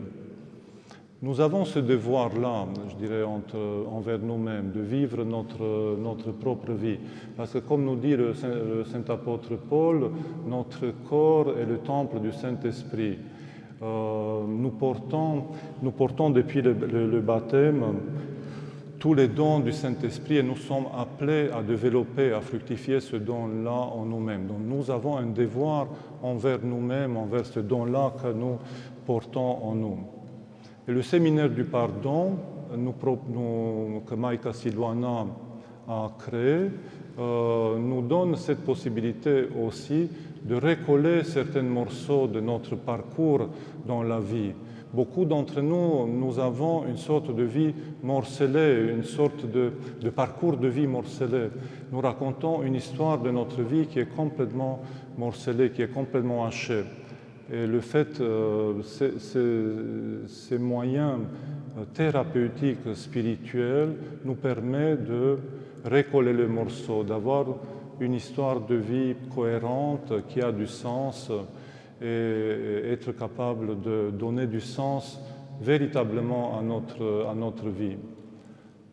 Nous avons ce devoir-là, je dirais, envers nous-mêmes, de vivre notre propre vie. Parce que comme nous dit le saint apôtre Paul, notre corps est le temple du Saint-Esprit. Nous portons depuis le baptême tous les dons du Saint-Esprit et nous sommes appelés à développer, à fructifier ce don-là en nous-mêmes. Donc nous avons un devoir envers nous-mêmes, envers ce don-là que nous portons en nous. Et le séminaire du pardon que Maika Siluana a créé nous donne cette possibilité aussi de recoller certains morceaux de notre parcours dans la vie. Beaucoup d'entre nous avons une sorte de vie morcelée, une sorte de parcours de vie morcelé. Nous racontons une histoire de notre vie qui est complètement morcelée, qui est complètement hachée. Et le fait, ces moyens thérapeutiques, spirituels, nous permet de recoller les morceaux, d'avoir une histoire de vie cohérente, qui a du sens, et être capable de donner du sens véritablement à notre vie.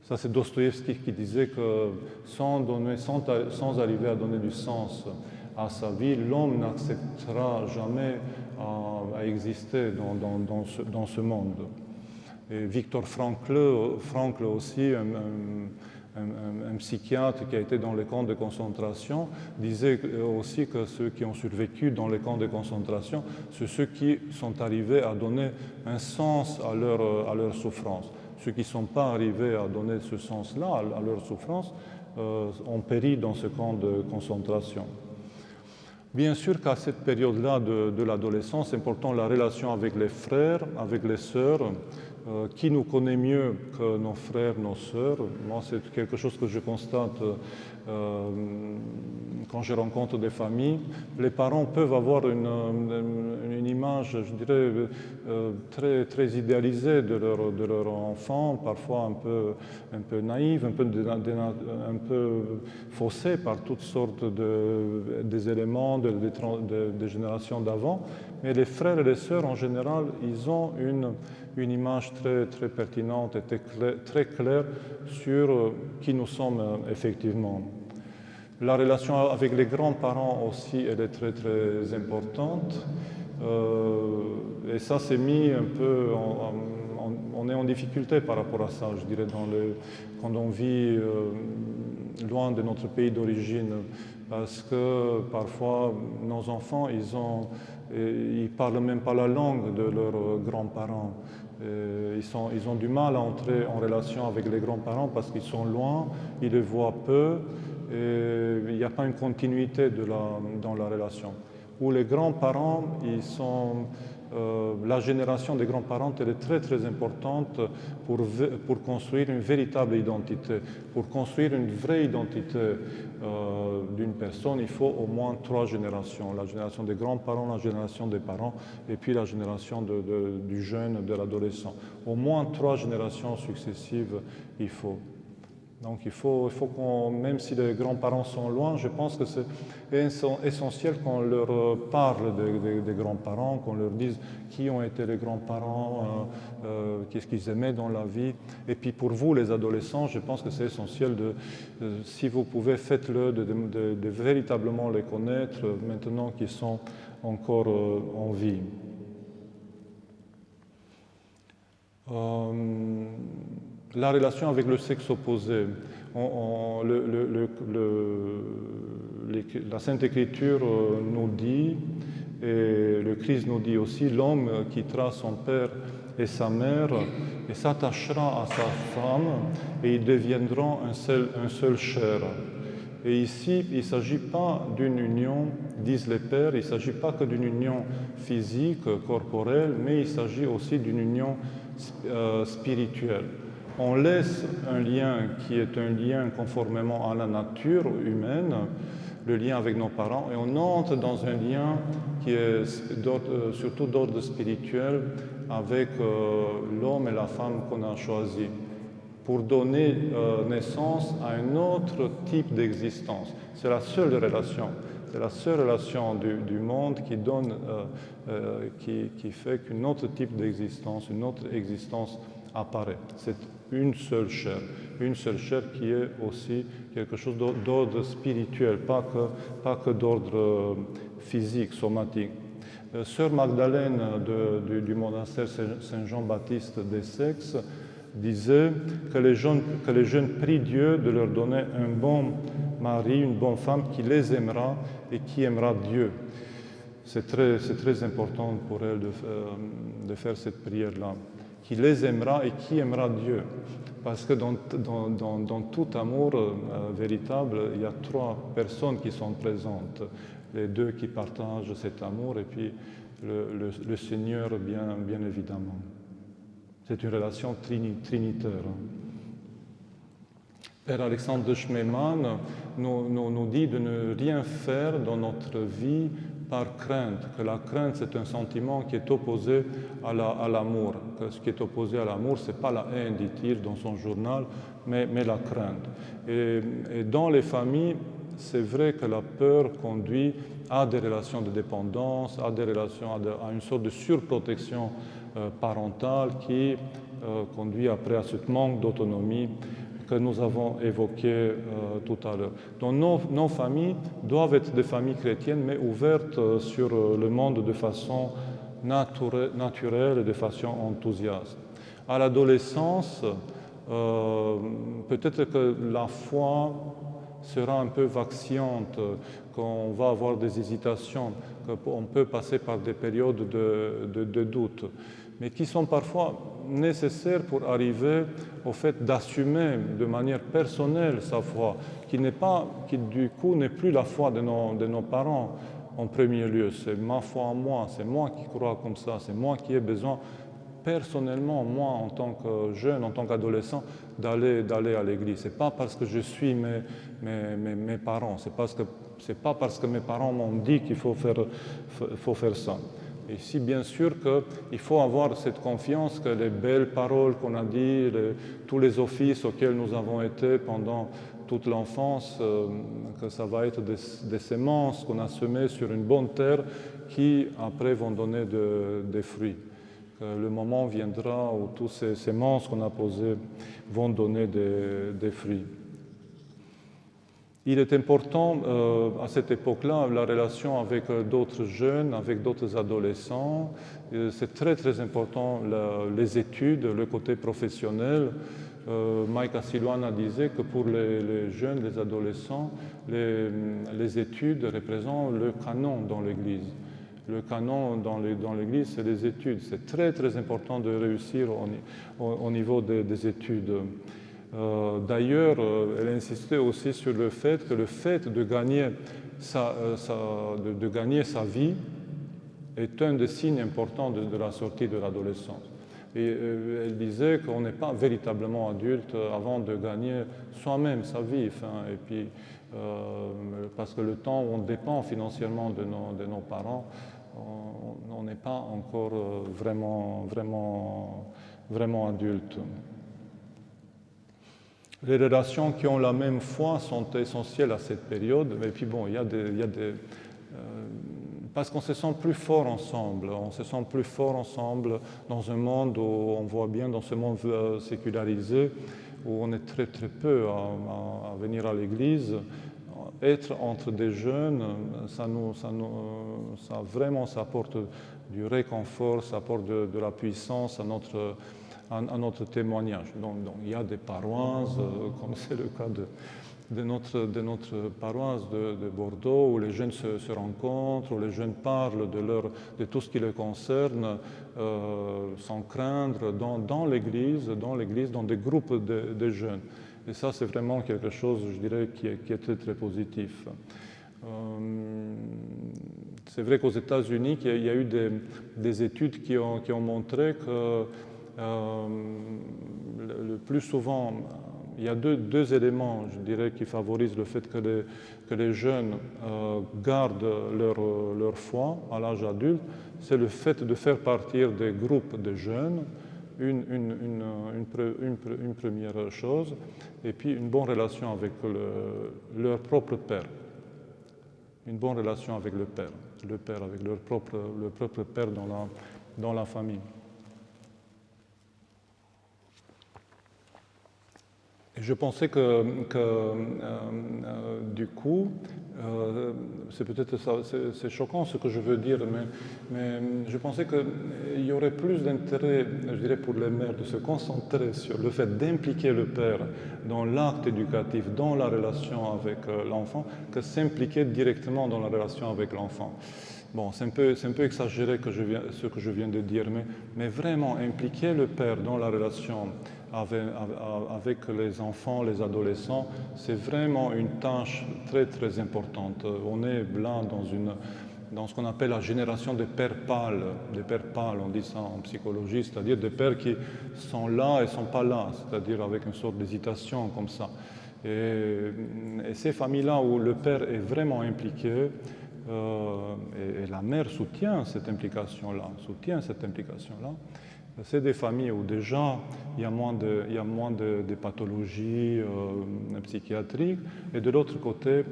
Ça, c'est Dostoïevski qui disait que sans arriver à donner du sens à sa vie, l'homme n'acceptera jamais à exister dans ce monde. Et Viktor Frankl aussi, un psychiatre qui a été dans les camps de concentration disait aussi que ceux qui ont survécu dans les camps de concentration, c'est ceux qui sont arrivés à donner un sens à leur souffrance. Ceux qui ne sont pas arrivés à donner ce sens-là à leur souffrance ont péri dans ce camp de concentration. Bien sûr qu'à cette période-là de l'adolescence, c'est important la relation avec les frères, avec les sœurs. Qui nous connaît mieux que nos frères, nos sœurs? Moi, c'est quelque chose que je constate quand je rencontre des familles. Les parents peuvent avoir une image, je dirais, très, très idéalisée de leur enfant, parfois un peu naïve, un peu faussée par toutes sortes des éléments des générations d'avant. Mais les frères et les sœurs, en général, ils ont une image très, très pertinente et très claire sur qui nous sommes effectivement. La relation avec les grands-parents aussi, elle est très, très importante. Et ça s'est mis un peu, on est en difficulté par rapport à ça, je dirais, quand on vit loin de notre pays d'origine, parce que parfois nos enfants, ils parlent même pas la langue de leurs grands-parents. Ils ont du mal à entrer en relation avec les grands-parents parce qu'ils sont loin, ils les voient peu, et il n'y a pas une continuité dans la relation. Où les grands-parents, la génération des grands-parents, elle est très très importante pour construire une véritable identité. Pour construire une vraie identité d'une personne, il faut au moins 3 générations. La génération des grands-parents, la génération des parents, et puis la génération du jeune, de l'adolescent. Au moins 3 générations successives, il faut. Donc il faut même si les grands-parents sont loin, je pense que c'est essentiel qu'on leur parle des grands-parents, qu'on leur dise qui ont été les grands-parents, qu'est-ce qu'ils aimaient dans la vie. Et puis pour vous, les adolescents, je pense que c'est essentiel si vous pouvez, faites-le, de véritablement les connaître maintenant qu'ils sont encore en vie. La relation avec le sexe opposé. La Sainte Écriture nous dit, et le Christ nous dit aussi, l'homme quittera son père et sa mère et s'attachera à sa femme et ils deviendront un seul chair. Et ici, il ne s'agit pas d'une union, disent les pères, il ne s'agit pas que d'une union physique, corporelle, mais il s'agit aussi d'une union spirituelle. On laisse un lien qui est un lien conformément à la nature humaine, le lien avec nos parents, et on entre dans un lien qui est surtout d'ordre spirituel avec l'homme et la femme qu'on a choisis, pour donner naissance à un autre type d'existence. C'est la seule relation. C'est la seule relation du monde qui fait qu'un autre type d'existence, une autre existence apparaît. C'est une seule chair qui est aussi quelque chose d'ordre spirituel, pas que d'ordre physique, somatique. Sœur Magdalène du monastère Saint-Jean-Baptiste d'Essex disait que les jeunes prient Dieu de leur donner un bon mari, une bonne femme qui les aimera et qui aimera Dieu. C'est très important pour elle de faire cette prière-là. Qui les aimera et qui aimera Dieu. Parce que dans tout amour véritable, il y a 3 personnes qui sont présentes. Les 2 qui partagent cet amour et puis le Seigneur, bien évidemment. C'est une relation trinitaire. Père Alexandre de Schmemann nous dit de ne rien faire dans notre vie par crainte, que la crainte c'est un sentiment qui est opposé à l'amour. Ce qui est opposé à l'amour, ce n'est pas la haine, dit-il dans son journal, mais la crainte. Et dans les familles, c'est vrai que la peur conduit à des relations de dépendance, à une sorte de surprotection parentale qui conduit après à ce manque d'autonomie que nous avons évoqué tout à l'heure. Donc nos familles doivent être des familles chrétiennes, mais ouvertes sur le monde de façon naturelle et de façon enthousiaste. À l'adolescence, peut-être que la foi sera un peu vacillante, qu'on va avoir des hésitations, qu'on peut passer par des périodes de doute, mais qui sont parfois nécessaires pour arriver au fait d'assumer de manière personnelle sa foi, qui du coup n'est plus la foi de nos parents en premier lieu. C'est ma foi en moi, c'est moi qui crois comme ça, c'est moi qui ai besoin personnellement, moi en tant que jeune, en tant qu'adolescent, d'aller à l'église. C'est pas parce que je suis mes parents, c'est pas parce que mes parents m'ont dit qu'il faut faire ça. Ici, bien sûr qu'il faut avoir cette confiance que les belles paroles qu'on a dites, tous les offices auxquels nous avons été pendant toute l'enfance, que ça va être des semences qu'on a semées sur une bonne terre qui, après, vont donner des fruits. Que le moment viendra où toutes ces semences qu'on a posées vont donner des fruits. Il est important à cette époque-là, la relation avec d'autres jeunes, avec d'autres adolescents. C'est très très important les études, le côté professionnel. Maika Silvana disait que pour les jeunes, les adolescents, les études représentent le canon dans l'Église. Le canon dans l'Église, c'est les études. C'est très très important de réussir au niveau des études. D'ailleurs, elle insistait aussi sur le fait que le fait de gagner sa vie est un des signes importants de la sortie de l'adolescence. Et elle disait qu'on n'est pas véritablement adulte avant de gagner soi-même sa vie. Et puis, parce que le temps où on dépend financièrement de nos parents, on n'est pas encore vraiment adulte. Les relations qui ont la même foi sont essentielles à cette période. Et puis bon, il y a des parce qu'on se sent plus fort ensemble. On se sent plus fort ensemble dans un monde où on voit bien, dans ce monde sécularisé, où on est très très peu à venir à l'église. Être entre des jeunes, ça apporte du réconfort, ça apporte de la puissance à notre témoignage. Donc, il y a des paroisses, comme c'est le cas de notre paroisse de Bordeaux, où les jeunes se rencontrent, où les jeunes parlent de tout ce qui les concerne, sans craindre, dans l'église, dans des groupes de jeunes. Et ça, c'est vraiment quelque chose, je dirais, qui est très, très positif. C'est vrai qu'aux États-Unis, il y a eu des études qui ont montré que le plus souvent, il y a deux éléments, je dirais, qui favorisent le fait que les jeunes gardent leur foi à l'âge adulte. C'est le fait de faire partir des groupes de jeunes, une première chose, et puis une bonne relation avec leur propre père. Une bonne relation avec le père avec leur propre père dans la famille. Et je pensais que du coup, c'est peut-être c'est choquant ce que je veux dire, mais je pensais qu'il y aurait plus d'intérêt, je dirais, pour les mères de se concentrer sur le fait d'impliquer le père dans l'acte éducatif, dans la relation avec l'enfant, que s'impliquer directement dans la relation avec l'enfant. Bon, c'est un peu exagéré ce que je viens de dire, mais vraiment impliquer le père dans la relation avec les enfants, les adolescents, c'est vraiment une tâche très très importante. On est là dans ce qu'on appelle la génération des pères pâles, on dit ça en psychologie, c'est-à-dire des pères qui sont là et ne sont pas là, c'est-à-dire avec une sorte d'hésitation comme ça. Et ces familles-là où le père est vraiment impliqué, et la mère soutient cette implication-là, c'est des familles où déjà il y a moins de pathologies psychiatriques, et de l'autre côté,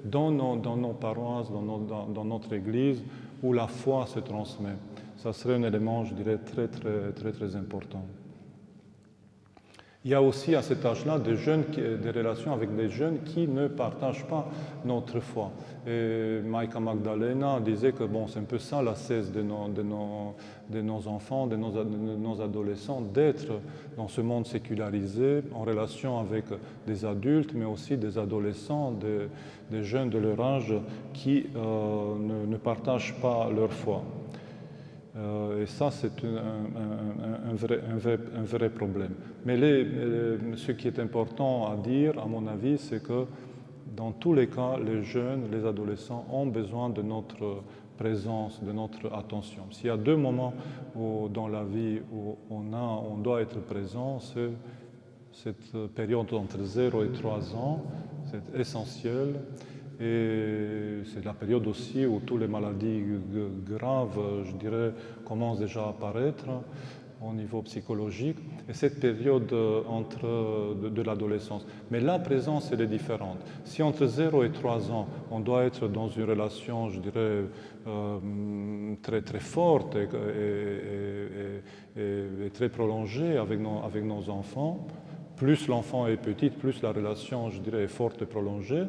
dans nos paroisses, dans notre église, où la foi se transmet. Ça serait un élément, je dirais, très, très, très, très important. Il y a aussi à cet âge-là des relations avec des jeunes qui ne partagent pas notre foi. Et Maïka Magdalena disait que bon, c'est un peu ça la cesse de nos enfants, de nos adolescents, d'être dans ce monde sécularisé, en relation avec des adultes, mais aussi des adolescents, des jeunes de leur âge qui ne partagent pas leur foi. Et ça, c'est un vrai problème. Mais ce qui est important à dire, à mon avis, c'est que dans tous les cas, les jeunes, les adolescents ont besoin de notre présence, de notre attention. S'il y a deux moments dans la vie où on doit être présent, c'est cette période entre 0 et 3 ans, c'est essentiel. Et c'est la période aussi où toutes les maladies graves, je dirais, commencent déjà à apparaître au niveau psychologique. Et cette période de l'adolescence. Mais la présence, elle est différente. Si entre 0 et 3 ans, on doit être dans une relation, je dirais, très, très forte et très prolongée avec nos enfants, plus l'enfant est petit, plus la relation, je dirais, est forte et prolongée.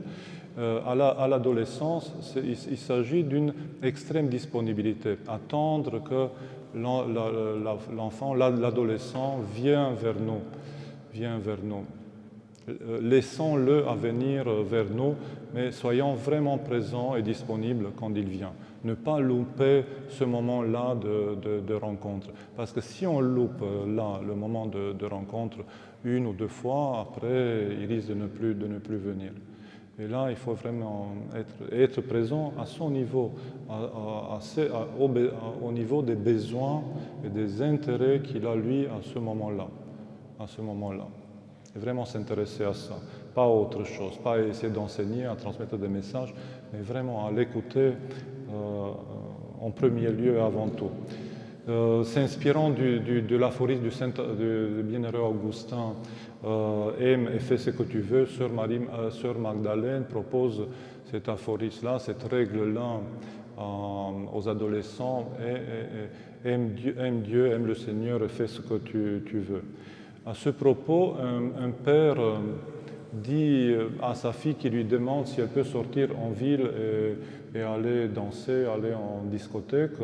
À l'adolescence, il s'agit d'une extrême disponibilité. Attendre que l'enfant, l'adolescent vienne vers nous. Laissons-le à venir vers nous, mais soyons vraiment présents et disponibles quand il vient. Ne pas louper ce moment-là de rencontre. Parce que si on loupe là le moment de rencontre une ou deux fois, après, il risque de ne plus venir. Et là, il faut vraiment être présent à son niveau, au niveau des besoins et des intérêts qu'il a, lui, à ce moment-là. Et vraiment s'intéresser à ça, pas à autre chose, pas essayer d'enseigner, à transmettre des messages, mais vraiment à l'écouter en premier lieu avant tout. S'inspirant de l'aphorisme du bienheureux Augustin, aime et fais ce que tu veux, Sœur Magdalène propose cet aphorisme-là, cette règle-là aux adolescents, aime Dieu, aime le Seigneur et fais ce que tu veux. À ce propos, un père dit à sa fille qui lui demande si elle peut sortir en ville et aller danser, aller en discothèque,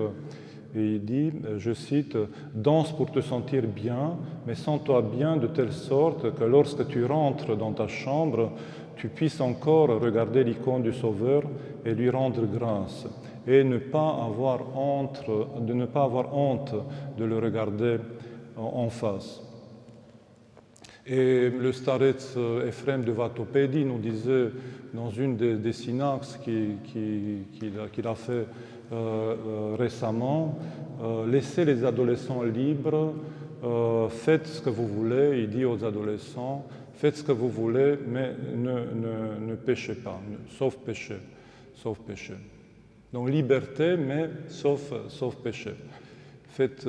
et il dit, je cite, « Danse pour te sentir bien, mais sens-toi bien de telle sorte que lorsque tu rentres dans ta chambre, tu puisses encore regarder l'icône du Sauveur et lui rendre grâce, et ne pas avoir honte de le regarder en face. » Et le starets Ephrem de Vatopédie nous disait dans une des synaxes qu'il a fait récemment, laissez les adolescents libres, faites ce que vous voulez, il dit aux adolescents, faites ce que vous voulez, mais ne péchez pas, sauf péché. Donc liberté, mais sauf péché. Faites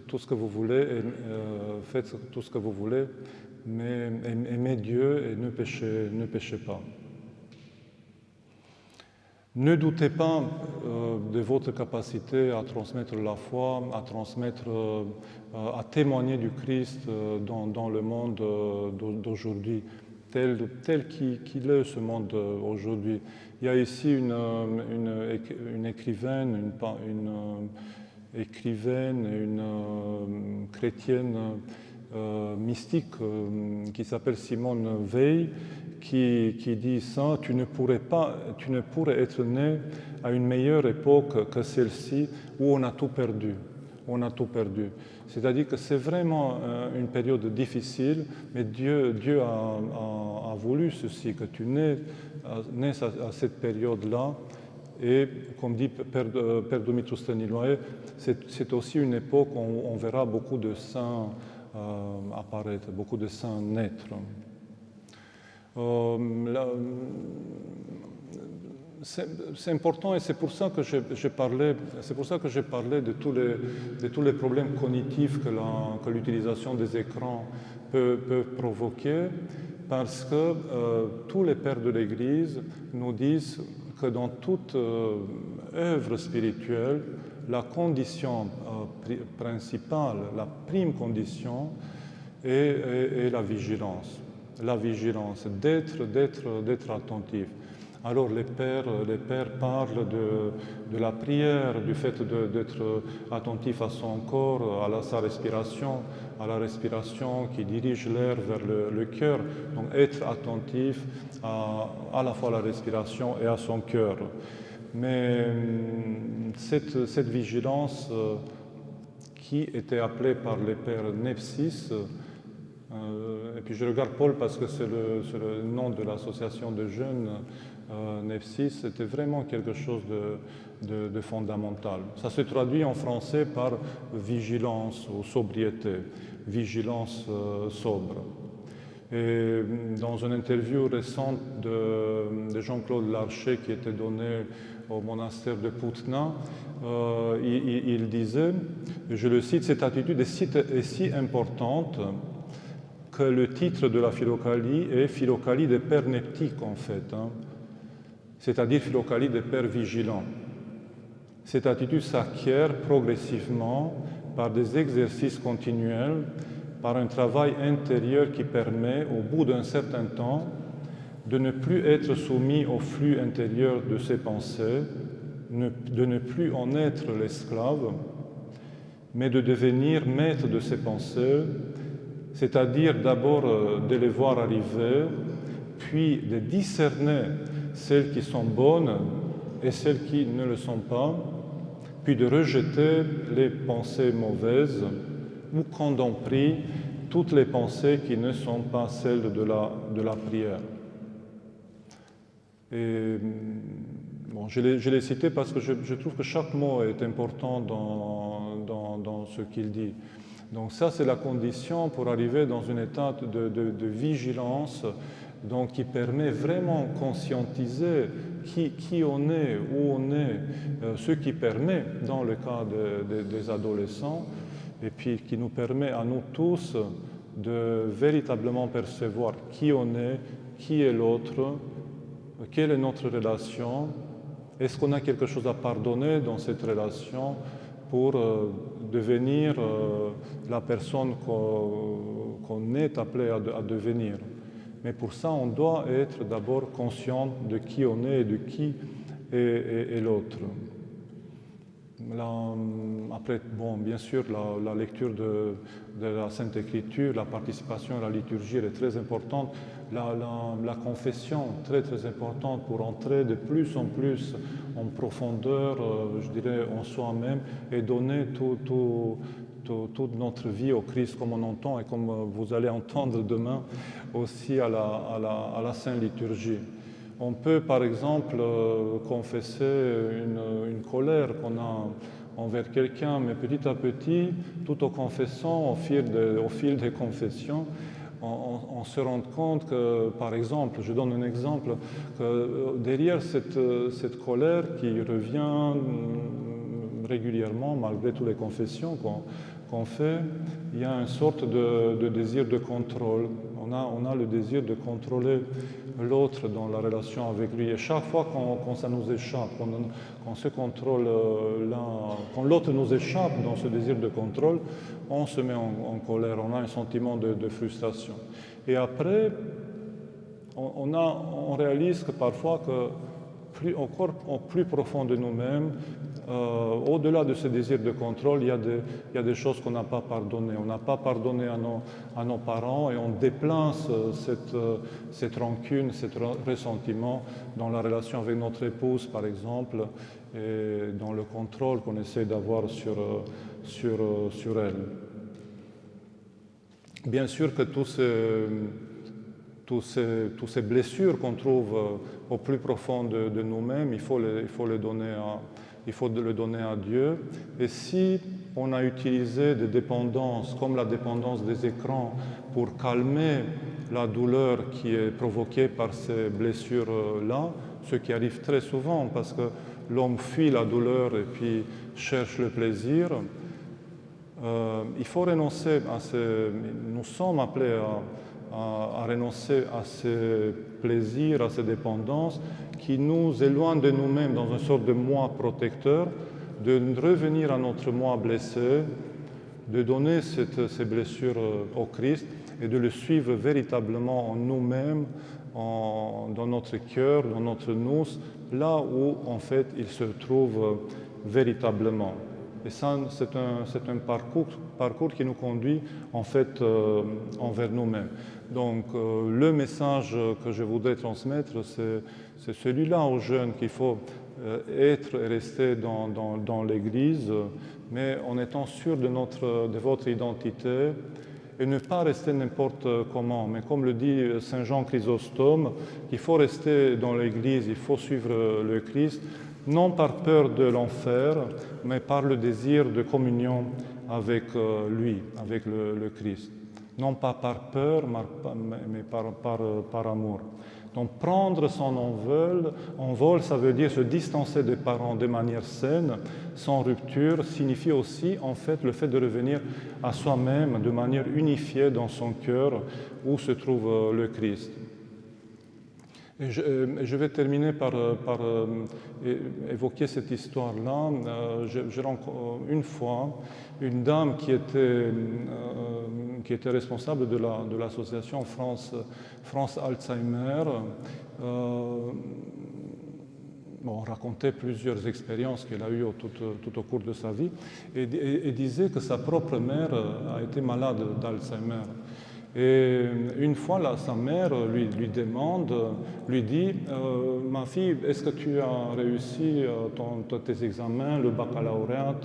tout ce que vous voulez, mais aimez Dieu et ne péchez pas. Ne doutez pas de votre capacité à transmettre la foi, à témoigner du Christ dans le monde d'aujourd'hui, tel qu'il est ce monde aujourd'hui. Il y a ici une écrivaine, une chrétienne mystique qui s'appelle Simone Weil, qui dit ça, tu ne pourrais être né à une meilleure époque que celle-ci où on a tout perdu. C'est-à-dire que c'est vraiment une période difficile, mais Dieu a voulu ceci, que tu naisses à cette période-là. Et comme dit Père Dumitru Stăniloae, c'est aussi une époque où on verra beaucoup de saints apparaître, beaucoup de saints naître. C'est important et c'est pour ça que j'ai parlé de tous les problèmes cognitifs que l'utilisation des écrans peut provoquer, parce que tous les pères de l'Église nous disent que dans toute œuvre spirituelle, la condition principale, la prime condition, et la vigilance. La vigilance, d'être attentif. Alors les pères parlent de la prière, du fait d'être attentif à son corps, à sa respiration, à la respiration qui dirige l'air vers le cœur. Donc être attentif à la fois à la respiration et à son cœur. Mais cette vigilance qui était appelée par les pères Nepsis, et puis je regarde Paul parce que c'est le nom de l'association de jeunes Nepsis, c'était vraiment quelque chose de fondamental. Ça se traduit en français par vigilance ou sobriété, vigilance sobre. Et dans une interview récente de Jean-Claude Larcher qui était donnée au monastère de Putna, il disait, je le cite, cette attitude est si importante que le titre de la Philokalie est Philokalie des pères neptiques en fait, hein, c'est-à-dire Philokalie des pères vigilants. Cette attitude s'acquiert progressivement par des exercices continuels, par un travail intérieur qui permet, au bout d'un certain temps, de ne plus être soumis au flux intérieur de ses pensées, de ne plus en être l'esclave, mais de devenir maître de ses pensées, c'est-à-dire d'abord de les voir arriver, puis de discerner celles qui sont bonnes et celles qui ne le sont pas, puis de rejeter les pensées mauvaises, ou quand on prie, toutes les pensées qui ne sont pas celles de la prière. Et bon, je l'ai cité parce que je trouve que chaque mot est important dans ce qu'il dit. Donc ça, c'est la condition pour arriver dans un état de vigilance, donc qui permet vraiment de conscientiser qui on est, où on est, ce qui permet, dans le cas des adolescents, et puis qui nous permet à nous tous de véritablement percevoir qui on est, qui est l'autre, quelle est notre relation, est-ce qu'on a quelque chose à pardonner dans cette relation pour devenir la personne qu'on est appelé à devenir. Mais pour ça, on doit être d'abord conscient de qui on est et de qui est l'autre. Après, bon, bien sûr, la lecture de la Sainte Écriture, la participation à la liturgie, elle est très importante. La confession, très très importante pour entrer de plus en plus en profondeur, je dirais, en soi-même et donner toute notre vie au Christ comme on entend et comme vous allez entendre demain aussi à la Sainte Liturgie. On peut par exemple confesser une colère qu'on a envers quelqu'un, mais petit à petit, tout en confessant, au fil des confessions, on se rend compte que, par exemple, je donne un exemple, que derrière cette colère qui revient régulièrement, malgré toutes les confessions qu'on fait, il y a une sorte de désir de contrôle. On a le désir de contrôler l'autre dans la relation avec lui. Et chaque fois quand ça nous échappe, quand ce contrôle-là, quand l'autre nous échappe dans ce désir de contrôle, on se met en colère, on a un sentiment de frustration. Et après, on réalise que parfois, encore plus profond de nous-mêmes, au-delà de ce désir de contrôle, il y a des choses qu'on n'a pas pardonnées. On n'a pas pardonné à nos parents et on déplace cette rancune, ce ressentiment dans la relation avec notre épouse, par exemple, et dans le contrôle qu'on essaie d'avoir sur elle. Bien sûr que toutes ces blessures qu'on trouve au plus profond de nous-mêmes, il faut le donner à Dieu. Et si on a utilisé des dépendances, comme la dépendance des écrans, pour calmer la douleur qui est provoquée par ces blessures-là, ce qui arrive très souvent parce que l'homme fuit la douleur et puis cherche le plaisir, il faut renoncer à nous sommes appelés à renoncer à ces plaisirs, à ces dépendances qui nous éloignent de nous-mêmes dans une sorte de moi protecteur, de revenir à notre moi blessé de donner ces blessures au Christ et de le suivre véritablement en nous-mêmes, dans notre cœur, dans notre nous, là où en fait il se trouve véritablement. Et ça, c'est un parcours qui nous conduit en fait envers nous-mêmes. Donc le message que je voudrais transmettre, c'est celui-là aux jeunes qu'il faut être et rester dans l'Église, mais en étant sûr de votre identité et ne pas rester n'importe comment. Mais comme le dit Saint Jean Chrysostome, il faut rester dans l'Église, il faut suivre le Christ, non par peur de l'enfer, mais par le désir de communion avec lui, avec le Christ. Non pas par peur, mais par amour. Donc prendre son envol, ça veut dire se distancer des parents de manière saine, sans rupture, signifie aussi en fait le fait de revenir à soi-même de manière unifiée dans son cœur où se trouve le Christ. Et je vais terminer par évoquer cette histoire-là. J'ai rencontré une fois une dame qui était responsable de l'association France Alzheimer. On racontait plusieurs expériences qu'elle a eues tout au cours de sa vie et disait que sa propre mère a été malade d'Alzheimer. Et une fois, sa mère lui dit « Ma fille, est-ce que tu as réussi tes examens, le baccalauréat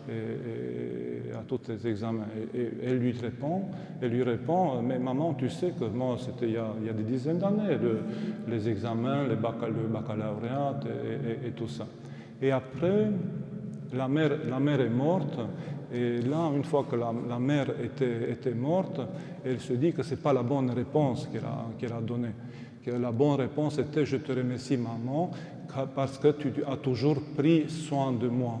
et à tous tes examens ?» Et elle lui répond « Mais maman, tu sais que moi, c'était il y a des dizaines d'années, les examens, le baccalauréat et tout ça. » Et après, la mère est morte. Et là, une fois que la mère était morte, elle se dit que ce n'est pas la bonne réponse qu'elle a donnée. Que la bonne réponse était « Je te remercie, maman, parce que tu as toujours pris soin de moi. »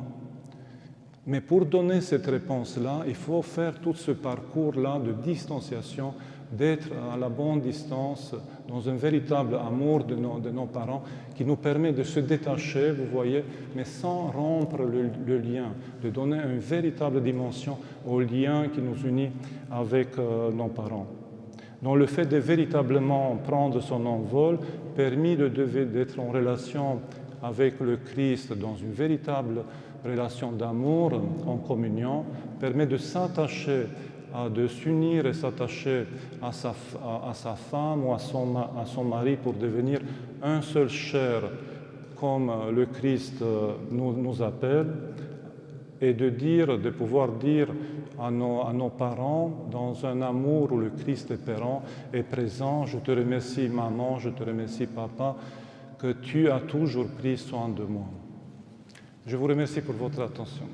Mais pour donner cette réponse-là, il faut faire tout ce parcours-là de distanciation, d'être à la bonne distance, dans un véritable amour de nos parents, qui nous permet de se détacher, vous voyez, mais sans rompre le lien, de donner une véritable dimension au lien qui nous unit avec nos parents. Donc le fait de véritablement prendre son envol permet d'être en relation avec le Christ dans une véritable relation d'amour, en communion, permet de s'attacher, de s'unir et s'attacher à sa femme ou à son mari pour devenir un seul chair, comme le Christ nous appelle, et de pouvoir dire à nos parents, dans un amour où le Christ est présent, « Je te remercie maman, je te remercie papa, que tu as toujours pris soin de moi. » Je vous remercie pour votre attention.